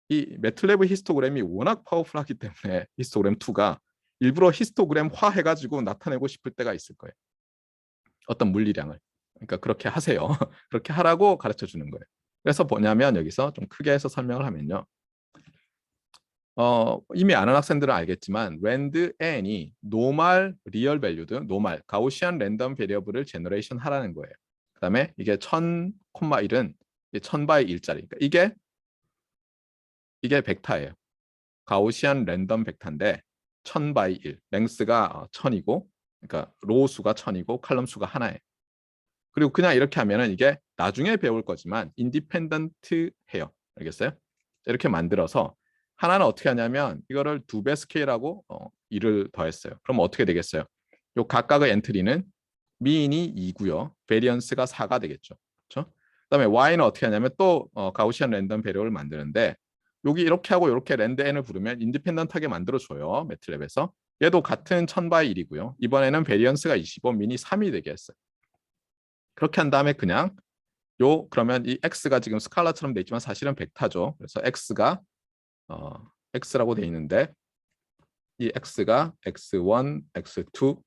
이 매틀랩의 히스토그램이 워낙 파워풀하기 때문에 히스토그램 2가 일부러 히스토그램화 해가지고 나타내고 싶을 때가 있을 거예요. 어떤 물리량을. 그러니까 그렇게 하세요. 그렇게 하라고 가르쳐 주는 거예요. 그래서 뭐냐면 여기서 좀 크게 해서 설명을 하면요. 이미 아는 학생들은 알겠지만 rand n이 노멀 리얼 밸류드 노멀 가우시안 랜덤 베리어블을 제너레이션 하라는 거예요. 그다음에 이게 1000, 1은 1000바이 1짜리. 그러니까 이게 벡터예요. 가우시안 랜덤 벡터인데 1000바이 1. 랭스가 1000이고 그러니까 로우 수가 1000이고 칼럼 수가 하나예요. 그리고 그냥 이렇게 하면은 이게 나중에 배울 거지만 인디펜던트해요. 알겠어요? 이렇게 만들어서 하나는 어떻게 하냐면 이거를 2배 스케일하고 1을 더했어요. 그럼 어떻게 되겠어요? 요 각각의 엔트리는 미인이 2고요. 베리언스가 4가 되겠죠. 그렇죠? 그다음에 y는 어떻게 하냐면 또 가우시안 랜덤 배려를 만드는데 여기 이렇게 하고 이렇게 랜드 n을 부르면 인디펜던트하게 만들어줘요. 매트랩에서. 얘도 같은 1000바이 1이고요. 이번에는 베리언스가 25, 민이 3이 되게 했어요. 그렇게 한 다음에 그냥 그러면 이 x가 지금 스칼라처럼 돼 있지만 사실은 벡터죠. 그래서 x가 x라고 돼 있는데 이 x가 x1, x2,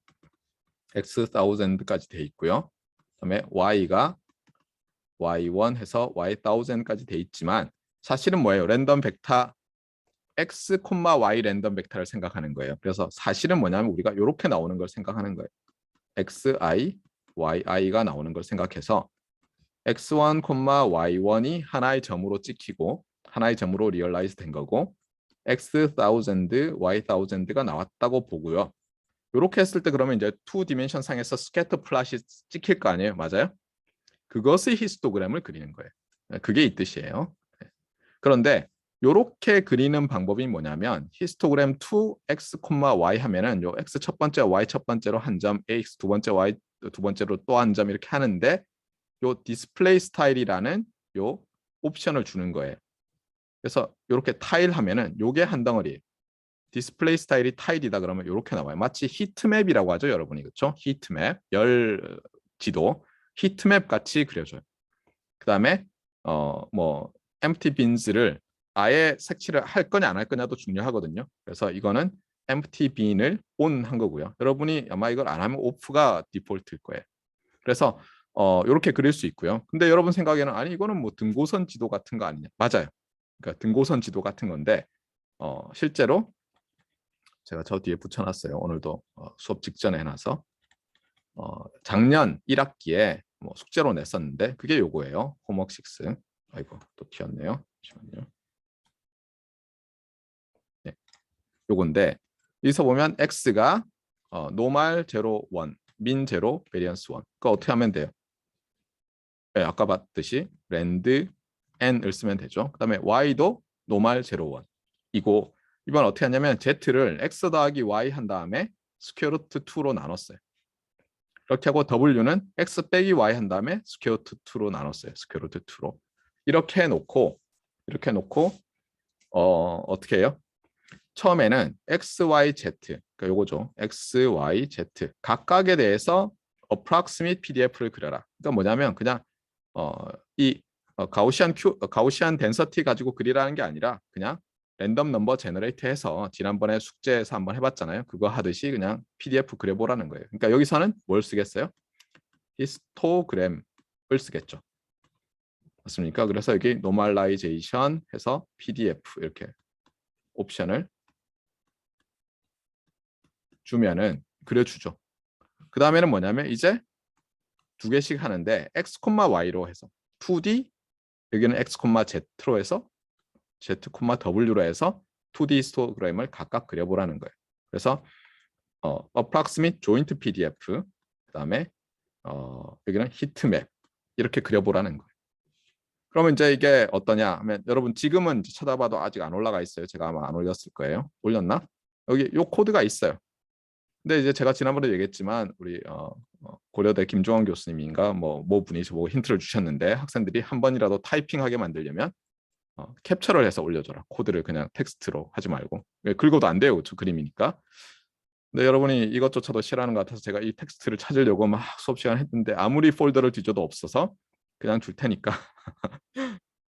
x1000까지 돼 있고요. 그다음에 y가 y1 해서 y1000까지 돼 있지만 사실은 뭐예요? 랜덤 벡터 x, y 랜덤 벡터를 생각하는 거예요. 그래서 사실은 뭐냐면 우리가 이렇게 나오는 걸 생각하는 거예요. xi, yi가 나오는 걸 생각해서 x1, y1이 하나의 점으로 찍히고 하나의 점으로 리얼라이즈 된 거고 x1000, y1000가 나왔다고 보고요. 이렇게 했을 때 그러면 이제 2디멘션 상에서 스캐터 플롯이 찍힐 거 아니에요? 맞아요? 그것의 히스토그램을 그리는 거예요. 그게 이 뜻이에요. 그런데 이렇게 그리는 방법이 뭐냐면 히스토그램 2x, y 하면은 요 x 첫 번째, y 첫 번째로 한 점, ax 두 번째, y 두 번째로 또 한 점 이렇게 하는데 요 디스플레이 스타일이라는 요 옵션을 주는 거예요. 그래서 이렇게 타일 하면은 요게 한 덩어리예요. 디스플레이 스타일이 타일이다 그러면 이렇게 나와요. 마치 히트맵이라고 하죠, 여러분이. 그렇죠? 히트맵, 열 지도, 히트맵 같이 그려줘요. 그다음에 뭐 empty bins를 아예 색칠을 할 거냐 안 할 거냐도 중요하거든요. 그래서 이거는 empty bean을 on 한 거고요. 여러분이 아마 이걸 안 하면 off가 디폴트일 거예요. 그래서 이렇게 그릴 수 있고요. 근데 여러분 생각에는 아니 이거는 뭐 등고선 지도 같은 거 아니냐? 맞아요. 그러니까 등고선 지도 같은 건데 실제로 제가 저 뒤에 붙여놨어요. 오늘도 수업 직전에 해놔서 작년 1학기에 뭐 숙제로 냈었는데 그게 요거예요. 홈워크 6. 아이고 또 튀었네요. 잠시만요. 네, 요건데 여기서 보면 x가 노말 0, 1, 민 0, 베리언스 1. 그거 어떻게 하면 돼요? 네, 아까 봤듯이 랜드 n을 쓰면 되죠. 그다음에 y도 노말 0, 1 이고 이번 어떻게 하냐면 z를 x 더하기 y 한 다음에 스퀘어 루트 2로 나눴어요. 이렇게 하고 w는 x 빼기 y 한 다음에 스퀘어 루트 2로 나눴어요. 스퀘어 루트 2로. 이렇게 해놓고 어떻게 해요? 처음에는 x, y, z 그러니까 요거죠. x, y, z 각각에 대해서 approximate PDF를 그려라. 그러니까 뭐냐면 그냥 가우시안 덴서티 가지고 그리라는 게 아니라 그냥 랜덤 넘버 제너레이트 해서 지난번에 숙제에서 한번 해봤잖아요. 그거 하듯이 그냥 PDF 그려보라는 거예요. 그러니까 여기서는 뭘 쓰겠어요? 히스토그램을 쓰겠죠. 맞습니까? 그래서 여기 노멀라이제이션 해서 PDF 이렇게 옵션을 주면은 그려주죠. 그 다음에는 뭐냐면 이제 두 개씩 하는데 x, y로 해서 2D 여기는 x, z로 해서 z, w로 해서 2D 히스토그램을 각각 그려보라는 거예요. 그래서 approximate joint PDF 그다음에 여기는 히트맵 이렇게 그려보라는 거예요. 그러면 이제 이게 어떠냐 하면 여러분 지금은 쳐다봐도 아직 안 올라가 있어요. 제가 아마 안 올렸을 거예요. 올렸나? 여기 요 코드가 있어요. 근데 이제 제가 지난번에 얘기했지만 우리 고려대 김종원 교수님인가 뭐 분이 저보고 힌트를 주셨는데 학생들이 한 번이라도 타이핑하게 만들려면 캡처를 해서 올려줘라. 코드를 그냥 텍스트로 하지 말고. 긁어도 안 돼요. 저 그림이니까. 근데 여러분이 이것조차도 싫어하는 것 같아서 제가 이 텍스트를 찾으려고 막 수업 시간 했는데 아무리 폴더를 뒤져도 없어서 그냥 줄 테니까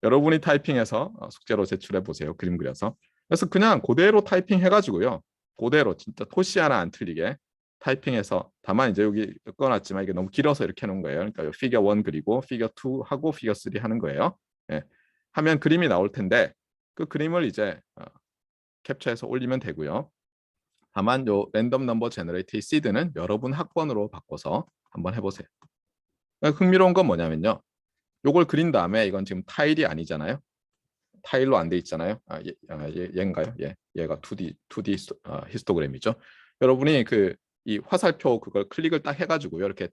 여러분이 타이핑해서 숙제로 제출해 보세요. 그림 그려서. 그래서 그냥 그대로 타이핑 해가지고요. 그대로 진짜 토시 하나 안 틀리게 타이핑해서 다만 이제 여기 꺼놨지만 이게 너무 길어서 이렇게 해놓은 거예요. 그러니까 피겨 1 그리고 피겨 2 하고 피겨 3 하는 거예요. 예. 하면 그림이 나올 텐데 그 그림을 이제 캡처해서 올리면 되고요. 다만 요 랜덤 넘버 제너레이트 시드는 여러분 학번으로 바꿔서 한번 해보세요. 흥미로운 건 뭐냐면요. 요걸 그린 다음에 이건 지금 타일이 아니잖아요. 타일로 안 돼 있잖아요. 얘인가요? 얘가 2D 히스토그램이죠. 여러분이 이 화살표 그걸 클릭을 딱 해가지고요. 이렇게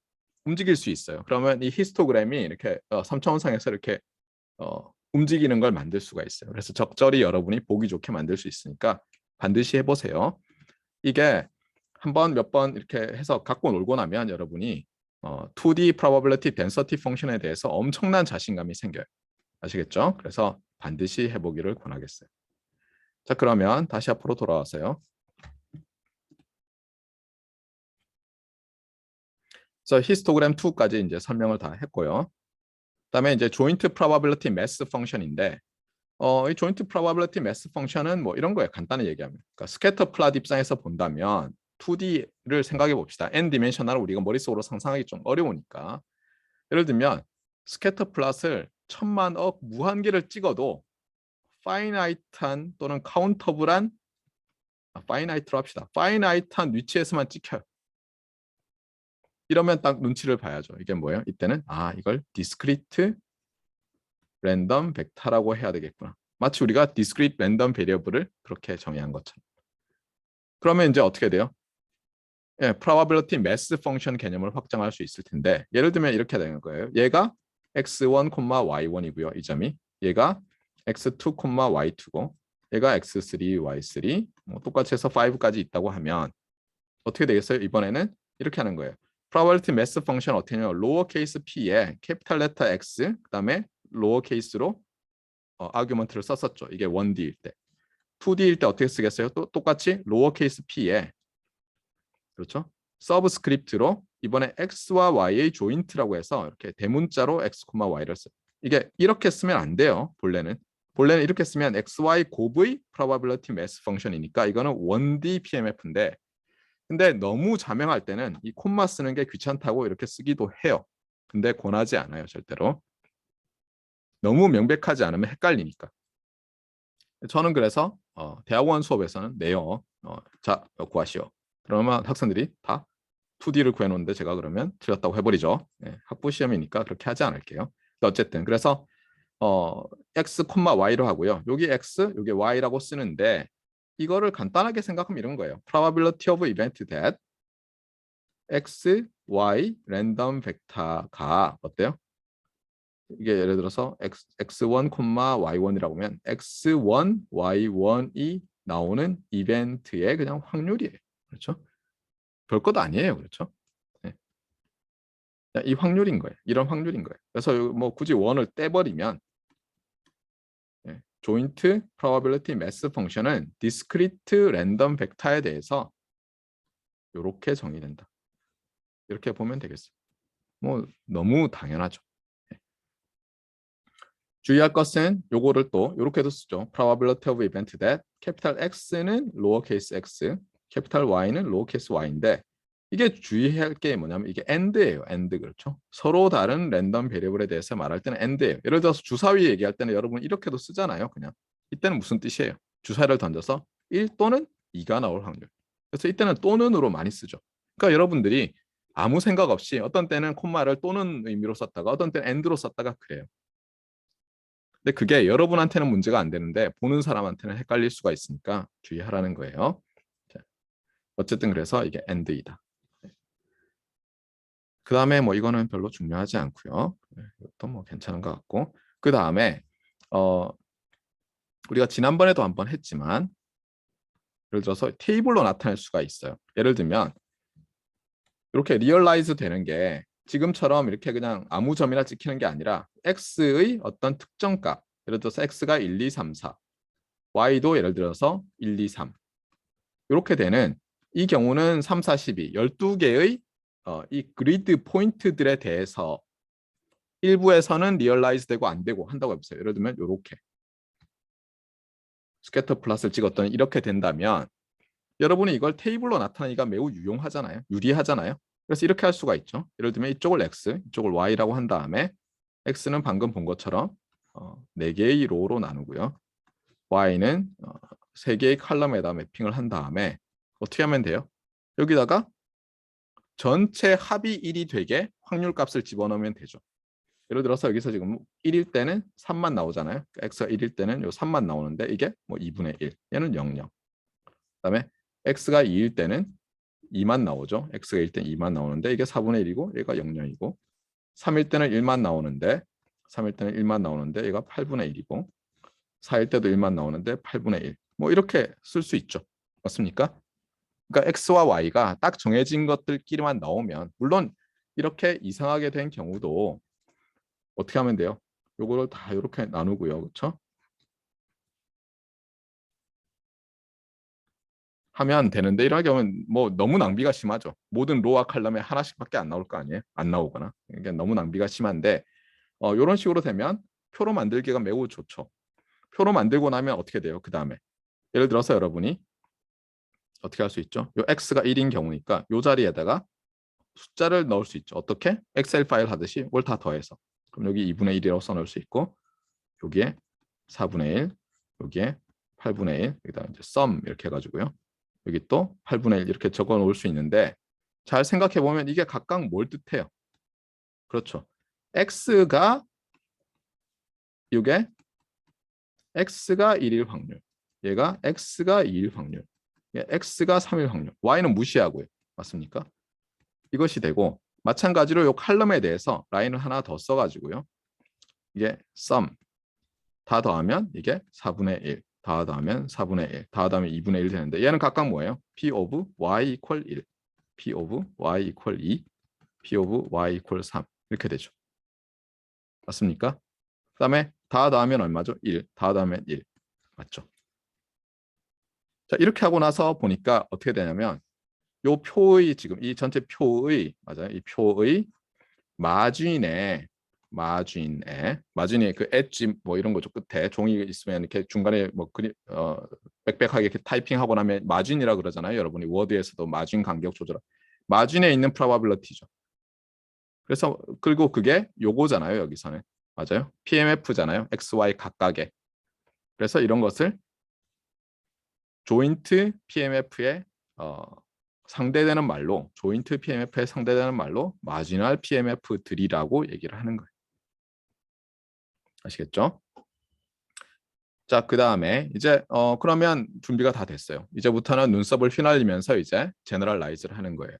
움직일 수 있어요. 그러면 이 히스토그램이 이렇게 3차원상에서 이렇게 움직이는 걸 만들 수가 있어요. 그래서 적절히 여러분이 보기 좋게 만들 수 있으니까 반드시 해보세요. 이게 한 번 몇 번 이렇게 해서 갖고 놀고 나면 여러분이 2D probability density 펑션에 대해서 엄청난 자신감이 생겨요. 아시겠죠? 그래서 반드시 해보기를 권하겠어요. 자, 그러면 다시 앞으로 돌아와서요. 그래서 히스토그램 2까지 이제 설명을 다 했고요. 그다음에 이제 joint probability mass 펑션인데 이 joint probability mass 펑션은 뭐 이런 거예요. 간단히 얘기하면. 그러니까 스캐터 플롯 입장에서 본다면 2D를 생각해 봅시다. n 디멘셔널을 우리가 머릿속으로 상상하기 좀 어려우니까. 예를 들면 스캐터 플롯을 천만억 무한개를 찍어도 파이나이트한 또는 카운터블한 파이나이트로 합시다. 파이나이트한 위치에서만 찍혀요. 이러면 딱 눈치를 봐야죠. 이게 뭐예요? 이때는 이걸 디스크리트 랜덤 벡터라고 해야 되겠구나. 마치 우리가 디스크리트 랜덤 베리어블을 그렇게 정의한 것처럼. 그러면 이제 어떻게 돼요? probability mass 펑션 개념을 확장할 수 있을 텐데 예를 들면 이렇게 되는 거예요. 얘가 x1, y1이고요. 이 점이 얘가 x2, y2고 얘가 x3, y3 똑같이 해서 5까지 있다고 하면 어떻게 되겠어요? 이번에는 이렇게 하는 거예요. probability mass 펑션 어떻게 하냐면 로어 케이스 p에 캐피탈 레터 x 그다음에 로어 케이스로 아규먼트를 썼었죠. 이게 1D일 때. 2D일 때 어떻게 쓰겠어요? 또 똑같이 로어 케이스 p에 그렇죠? 서브스크립트로 이번에 x와 y의 조인트라고 해서 이렇게 대문자로 x, y를 써요. 이게 이렇게 쓰면 안 돼요. 본래는 본래는 이렇게 쓰면 xy 곱의 probability mass function이니까 이거는 1D PMF인데 근데 너무 자명할 때는 이 콤마 쓰는 게 귀찮다고 이렇게 쓰기도 해요. 근데 권하지 않아요, 절대로. 너무 명백하지 않으면 헷갈리니까. 저는 그래서 대학원 수업에서는 내요. 자, 구하시오. 그러면 학생들이 다 2D를 구해놓는데 제가 그러면 틀렸다고 해버리죠. 네, 학부 시험이니까 그렇게 하지 않을게요. 어쨌든 그래서 x, y로 하고요. 여기 x, 여기 y라고 쓰는데 이거를 간단하게 생각하면 이런 거예요. probability of event that x, y 랜덤 벡터가 어때요? 이게 예를 들어서 x1, y1이라고 하면 x1, y1이 나오는 이벤트의 그냥 확률이에요. 그렇죠? 별것 아니에요. 그렇죠? 네. 이 확률인 거예요. 이런 확률인 거예요. 그래서 뭐 굳이 원을 떼버리면 네. 조인트 probability mass 펑션은 discrete 랜덤 벡터에 대해서 이렇게 정의된다. 이렇게 보면 되겠어요. 뭐 너무 당연하죠. 네. 주의할 것은 요거를 또 이렇게도 쓰죠. probability of event that capital X는 lowercase x, capital Y는 lowercase y인데 이게 주의할 게 뭐냐면 이게 and예요. and 그렇죠. 서로 다른 랜덤 베리어블에 대해서 말할 때는 and예요. 예를 들어서 주사위 얘기할 때는 여러분 이렇게도 쓰잖아요. 그냥 이때는 무슨 뜻이에요? 주사위를 던져서 1 또는 2가 나올 확률. 그래서 이때는 또는으로 많이 쓰죠. 그러니까 여러분들이 아무 생각 없이 어떤 때는 콤마를 또는 의미로 썼다가 어떤 때는 and로 썼다가 그래요. 근데 그게 여러분한테는 문제가 안 되는데 보는 사람한테는 헷갈릴 수가 있으니까 주의하라는 거예요. 자, 어쨌든 그래서 이게 and이다. 그 다음에 뭐 이거는 별로 중요하지 않고요. 이것도 뭐 괜찮은 것 같고 그 다음에 우리가 지난번에도 한번 했지만 예를 들어서 테이블로 나타낼 수가 있어요. 예를 들면 이렇게 리얼라이즈 되는 게 지금처럼 이렇게 그냥 아무 점이나 찍히는 게 아니라 x의 어떤 특정 값 예를 들어서 x가 1, 2, 3, 4 y도 예를 들어서 1, 2, 3 이렇게 되는 이 경우는 3, 4, 12 12개의 이 그리드 포인트들에 대해서 일부에서는 리얼라이즈 되고 안 되고 한다고 해보세요. 예를 들면 이렇게 스캐터 플롯을 찍었더니 이렇게 된다면 여러분이 이걸 테이블로 나타내기가 매우 유용하잖아요. 유리하잖아요. 그래서 이렇게 할 수가 있죠. 예를 들면 이쪽을 x, 이쪽을 y라고 한 다음에 x는 방금 본 것처럼 4개의 로우로 나누고요. y는 3개의 칼럼에다 매핑을 한 다음에 어떻게 하면 돼요? 여기다가 전체 합이 1이 되게 확률값을 집어넣으면 되죠. 예를 들어서 여기서 지금 1일 때는 3만 나오잖아요. 그러니까 x가 1일 때는 요 3만 나오는데 이게 뭐 2분의 1. 얘는 0,0. 그다음에 x가 2일 때는 2만 나오죠. x가 1일 때는 2만 나오는데 이게 4분의 1이고 얘가 0,0이고 3일 때는 1만 나오는데 3일 때는 1만 나오는데 얘가 8분의 1이고 4일 때도 1만 나오는데 8분의 1. 뭐 이렇게 쓸 수 있죠. 맞습니까? 그러니까 x와 y가 딱 정해진 것들끼리만 나오면 물론 이렇게 이상하게 된 경우도 어떻게 하면 돼요? 요거를 다 이렇게 나누고요. 그렇죠? 하면 되는데 이런 경우는 뭐 너무 낭비가 심하죠. 모든 로와 칼럼에 하나씩밖에 안 나올 거 아니에요? 안 나오거나. 그러니까 너무 낭비가 심한데 이런 식으로 되면 표로 만들기가 매우 좋죠. 표로 만들고 나면 어떻게 돼요? 그 다음에 예를 들어서 여러분이 어떻게 할 수 있죠? 요 x가 1인 경우니까 요 자리에다가 숫자를 넣을 수 있죠. 어떻게? 엑셀 파일 하듯이 이걸 다 더해서. 그럼 여기 2분의 1이라고 써놓을 수 있고 여기에 4분의 1, 여기에 8분의 1, 여기다 이제 sum 이렇게 해가지고요. 여기 또 8분의 1 이렇게 적어 놓을 수 있는데 잘 생각해 보면 이게 각각 뭘 뜻해요? 그렇죠. x가 이게 x가 1일 확률, 얘가 x가 2일 확률, 얘 x가 3일 확률, y는 무시하고요. 맞습니까? 이것이 되고 마찬가지로 이 칼럼에 대해서 라인을 하나 더 써가지고요. 이게 sum 다 더하면 이게 4분의 1, 다 더하면 4분의 1, 다 더하면 2분의 1 되는데 얘는 각각 뭐예요? P of y equal 1, P of y equal 2, P of y equal 3 이렇게 되죠. 맞습니까? 그 다음에 다 더하면 얼마죠? 1, 다 더하면 1 맞죠? 자 이렇게 하고 나서 보니까 어떻게 되냐면 요 표의 지금 이 전체 표의 맞아요? 이 표의 마진에 마진이 그 엣지 뭐 이런 거죠. 끝에 종이 있으면 이렇게 중간에 뭐 빽빽하게 이렇게 타이핑하고 나면 마진이라 그러잖아요. 여러분이 워드에서도 마진 간격 조절. 마진에 있는 probability죠. 그래서 그리고 그게 요거잖아요. 여기서는 맞아요. PMF잖아요. X, Y 각각의. 그래서 이런 것을 조인트 PMF의 상대되는 말로 조인트 PMF에 상대되는 말로 마지널 PMF들이라고 얘기를 하는 거예요. 아시겠죠? 자, 그 다음에 이제 그러면 준비가 다 됐어요. 이제부터는 눈썹을 휘날리면서 이제 제너럴라이즈를 하는 거예요.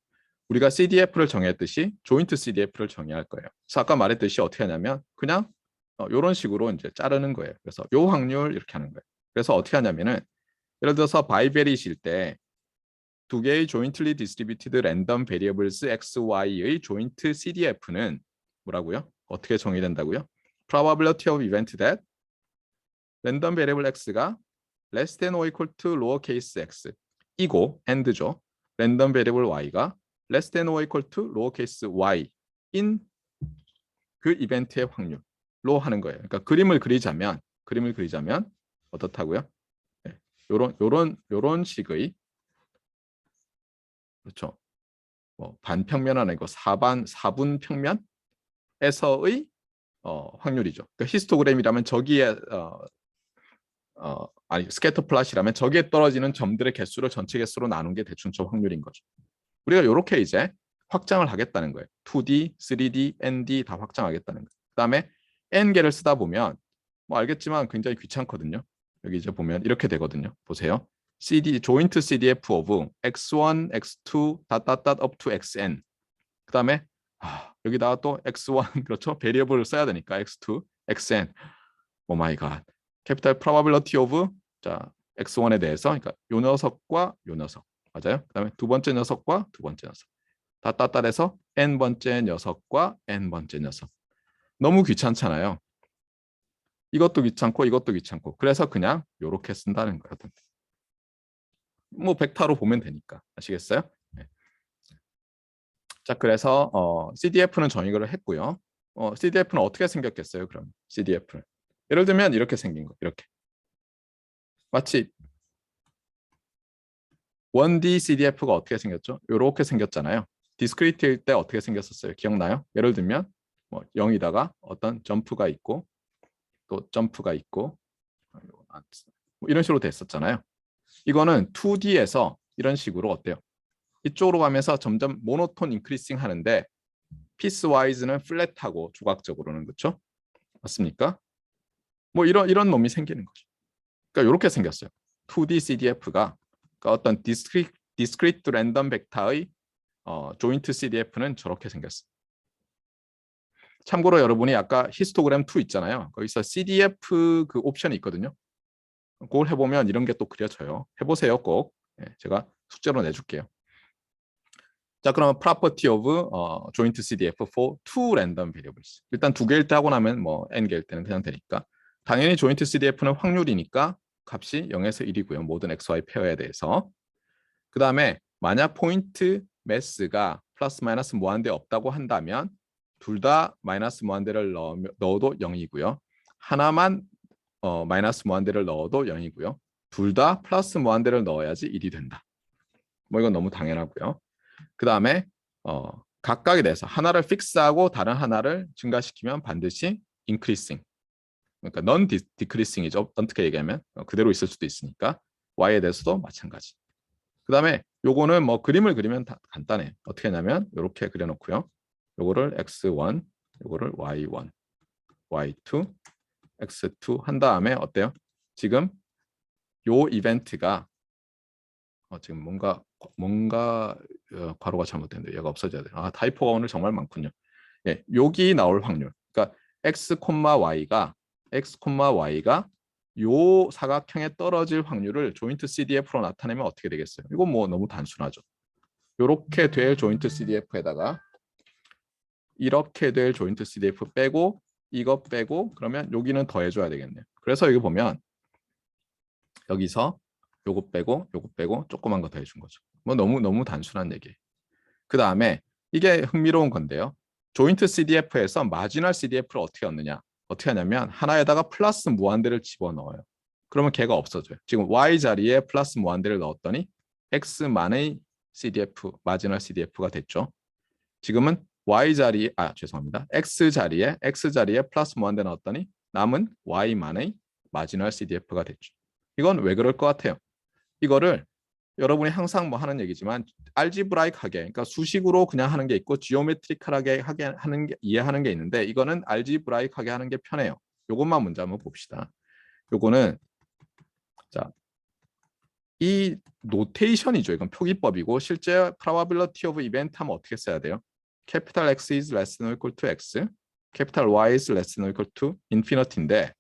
우리가 CDF를 정했듯이 조인트 CDF를 정해야 할 거예요. 그래서 아까 말했듯이 어떻게 하냐면 그냥 이런 식으로 이제 자르는 거예요. 그래서 요 확률 이렇게 하는 거예요. 그래서 어떻게 하냐면은 예를 들어서 바이베리실 때 두 개의 jointly distributed random variables x, y의 joint CDF는 뭐라고요? 어떻게 정의된다고요? probability of event that random variable x가 less than or equal to lowercase x 이고 and죠. random variable y가 less than or equal to lowercase y인 그 이벤트의 확률로 하는 거예요. 그러니까 그림을 그리자면 어떻다고요? 네. 요런 식의 그렇죠. 뭐 반평면 아니고 사분 평면에서의 확률이죠. 그러니까 히스토그램이라면 저기에 아니 스캐터 플롯이라면 저기에 떨어지는 점들의 개수를 전체 개수로 나눈 게 대충 저 확률인 거죠. 우리가 이렇게 이제 확장을 하겠다는 거예요. 2D, 3D, ND 다 확장하겠다는 거예요. 그다음에 N개를 쓰다 보면 뭐 알겠지만 굉장히 귀찮거든요. 여기 이제 보면 이렇게 되거든요. 보세요. joint CDF of x1, x2, up to xn. 그다음에 여기다가 또 x1 그렇죠? 베리어블을 써야 되니까 x2, xn. 오 마이 갓. 캐피탈 probability of 자, x1에 대해서 그러니까 요 녀석과 요 녀석. 맞아요? 그다음에 두 번째 녀석과 두 번째 녀석. 다 따따해서 n번째 녀석과 n번째 녀석. 너무 귀찮잖아요. 이것도 귀찮고 이것도 귀찮고. 그래서 그냥 요렇게 쓴다는 거거든요. 뭐 벡터로 보면 되니까. 아시겠어요? 네. 자, 그래서 CDF는 정의를 했고요. CDF는 어떻게 생겼겠어요? 그럼 CDF는 예를 들면 이렇게 생긴 거. 이렇게. 마치 1D CDF가 어떻게 생겼죠? 이렇게 생겼잖아요. 디스크리트일 때 어떻게 생겼었어요? 기억나요? 예를 들면 뭐 0이다가 어떤 점프가 있고 또 점프가 있고 뭐 이런 식으로 됐었잖아요. 이거는 2D에서 이런 식으로 어때요? 이쪽으로 가면서 점점 모노톤 인크리싱 하는데 피스와이즈는 플랫하고 조각적으로는 그렇죠? 맞습니까? 뭐 이런 놈이 생기는 거죠. 그러니까 이렇게 생겼어요. 2D CDF가 그러니까 어떤 디스크리트 랜덤 벡터의 조인트 CDF는 저렇게 생겼어요. 참고로 여러분이 아까 히스토그램 2 있잖아요. 거기서 CDF 그 옵션이 있거든요. 그걸 해보면 이런 게 또 그려져요. 해보세요 꼭. 제가 숙제로 내줄게요. 자, 그러면 property of joint CDF for two random variables. 일단 두 개일 때 하고 나면 뭐 n 개일 때는 그냥 되니까. 당연히 joint CDF는 확률이니까 값이 0에서 1이고요. 모든 XY 페어에 대해서. 그 다음에 만약 포인트 매스가 플러스 마이너스 무한대 없다고 한다면 둘 다 마이너스 무한대를 넣어도 0이고요. 하나만 마이너스 무한대를 넣어도 0이고요. 둘 다 플러스 무한대를 넣어야지 1이 된다. 뭐 이건 너무 당연하고요. 그 다음에 각각에 대해서 하나를 픽스하고 다른 하나를 증가시키면 반드시 increasing. 그러니까 non decreasing이죠. 어떻게 얘기하면 그대로 있을 수도 있으니까 y에 대해서도 마찬가지. 그 다음에 요거는 뭐 그림을 그리면 다 간단해. 어떻게 하냐면 이렇게 그려놓고요. 요거를 x1, 요거를 y1, y2, x2 한 다음에 어때요? 지금 요 이벤트가 지금 뭔가 괄호가 잘못됐는데 얘가 없어져야 돼. 타이포가 오늘 정말 많군요. 예, 여기 나올 확률. 그러니까 x, y가 요 사각형에 떨어질 확률을 조인트 CDF로 나타내면 어떻게 되겠어요? 이건 뭐 너무 단순하죠. 이렇게 될 조인트 CDF에다가 이렇게 될 조인트 CDF 빼고 이거 빼고 그러면 여기는 더해줘야 되겠네요. 그래서 여기 보면 여기서 요거 빼고 조그만 거 더해준 거죠. 뭐 너무 단순한 얘기예요. 그 다음에 이게 흥미로운 건데요. 조인트 CDF에서 마지널 CDF를 어떻게 얻느냐? 어떻게 하냐면 하나에다가 플러스 무한대를 집어넣어요. 그러면 걔가 없어져요. 지금 Y 자리에 플러스 무한대를 넣었더니 X만의 CDF, 마지널 CDF가 됐죠. 지금은 Y 자리에, 죄송합니다. X 자리에 플러스 무한대 넣었더니 남은 Y만의 마지널 CDF가 됐죠. 이건 왜 그럴 것 같아요? 이거를 여러분이 항상 뭐 하는 얘기지만 알지브라이크하게, 그러니까 수식으로 그냥 하는 게 있고 지오메트리컬하게 하는 게, 이해하는 게 있는데 이거는 알지브라이크하게 하는 게 편해요. 요것만 먼저 한번 봅시다. 요거는 자, 이 노테이션이죠. 이건 표기법이고 실제 probability of event 하면 어떻게 써야 돼요? capital X is less than or equal to X, capital Y is less than or equal to infinite인데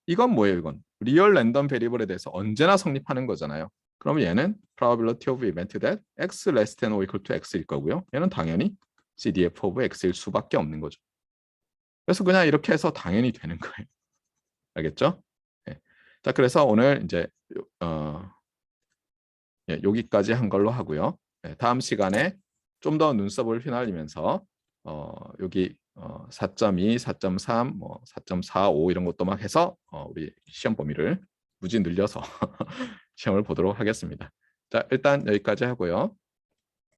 이건 뭐예요? 이건 리얼 랜덤 베리블에 대해서 언제나 성립하는 거잖아요. 그럼 얘는 probability of event that X less than or equal to X일 거고요. 얘는 당연히 CDF of X일 수밖에 없는 거죠. 그래서 그냥 이렇게 해서 당연히 되는 거예요. 알겠죠? 네. 자, 그래서 오늘 이제 여기까지 한 걸로 하고요. 다음 시간에 좀 더 눈썹을 휘날리면서 여기 4.2, 4.3, 뭐 4.45 이런 것도 막 해서 우리 시험 범위를 무지 늘려서 시험을 보도록 하겠습니다. 자, 일단 여기까지 하고요.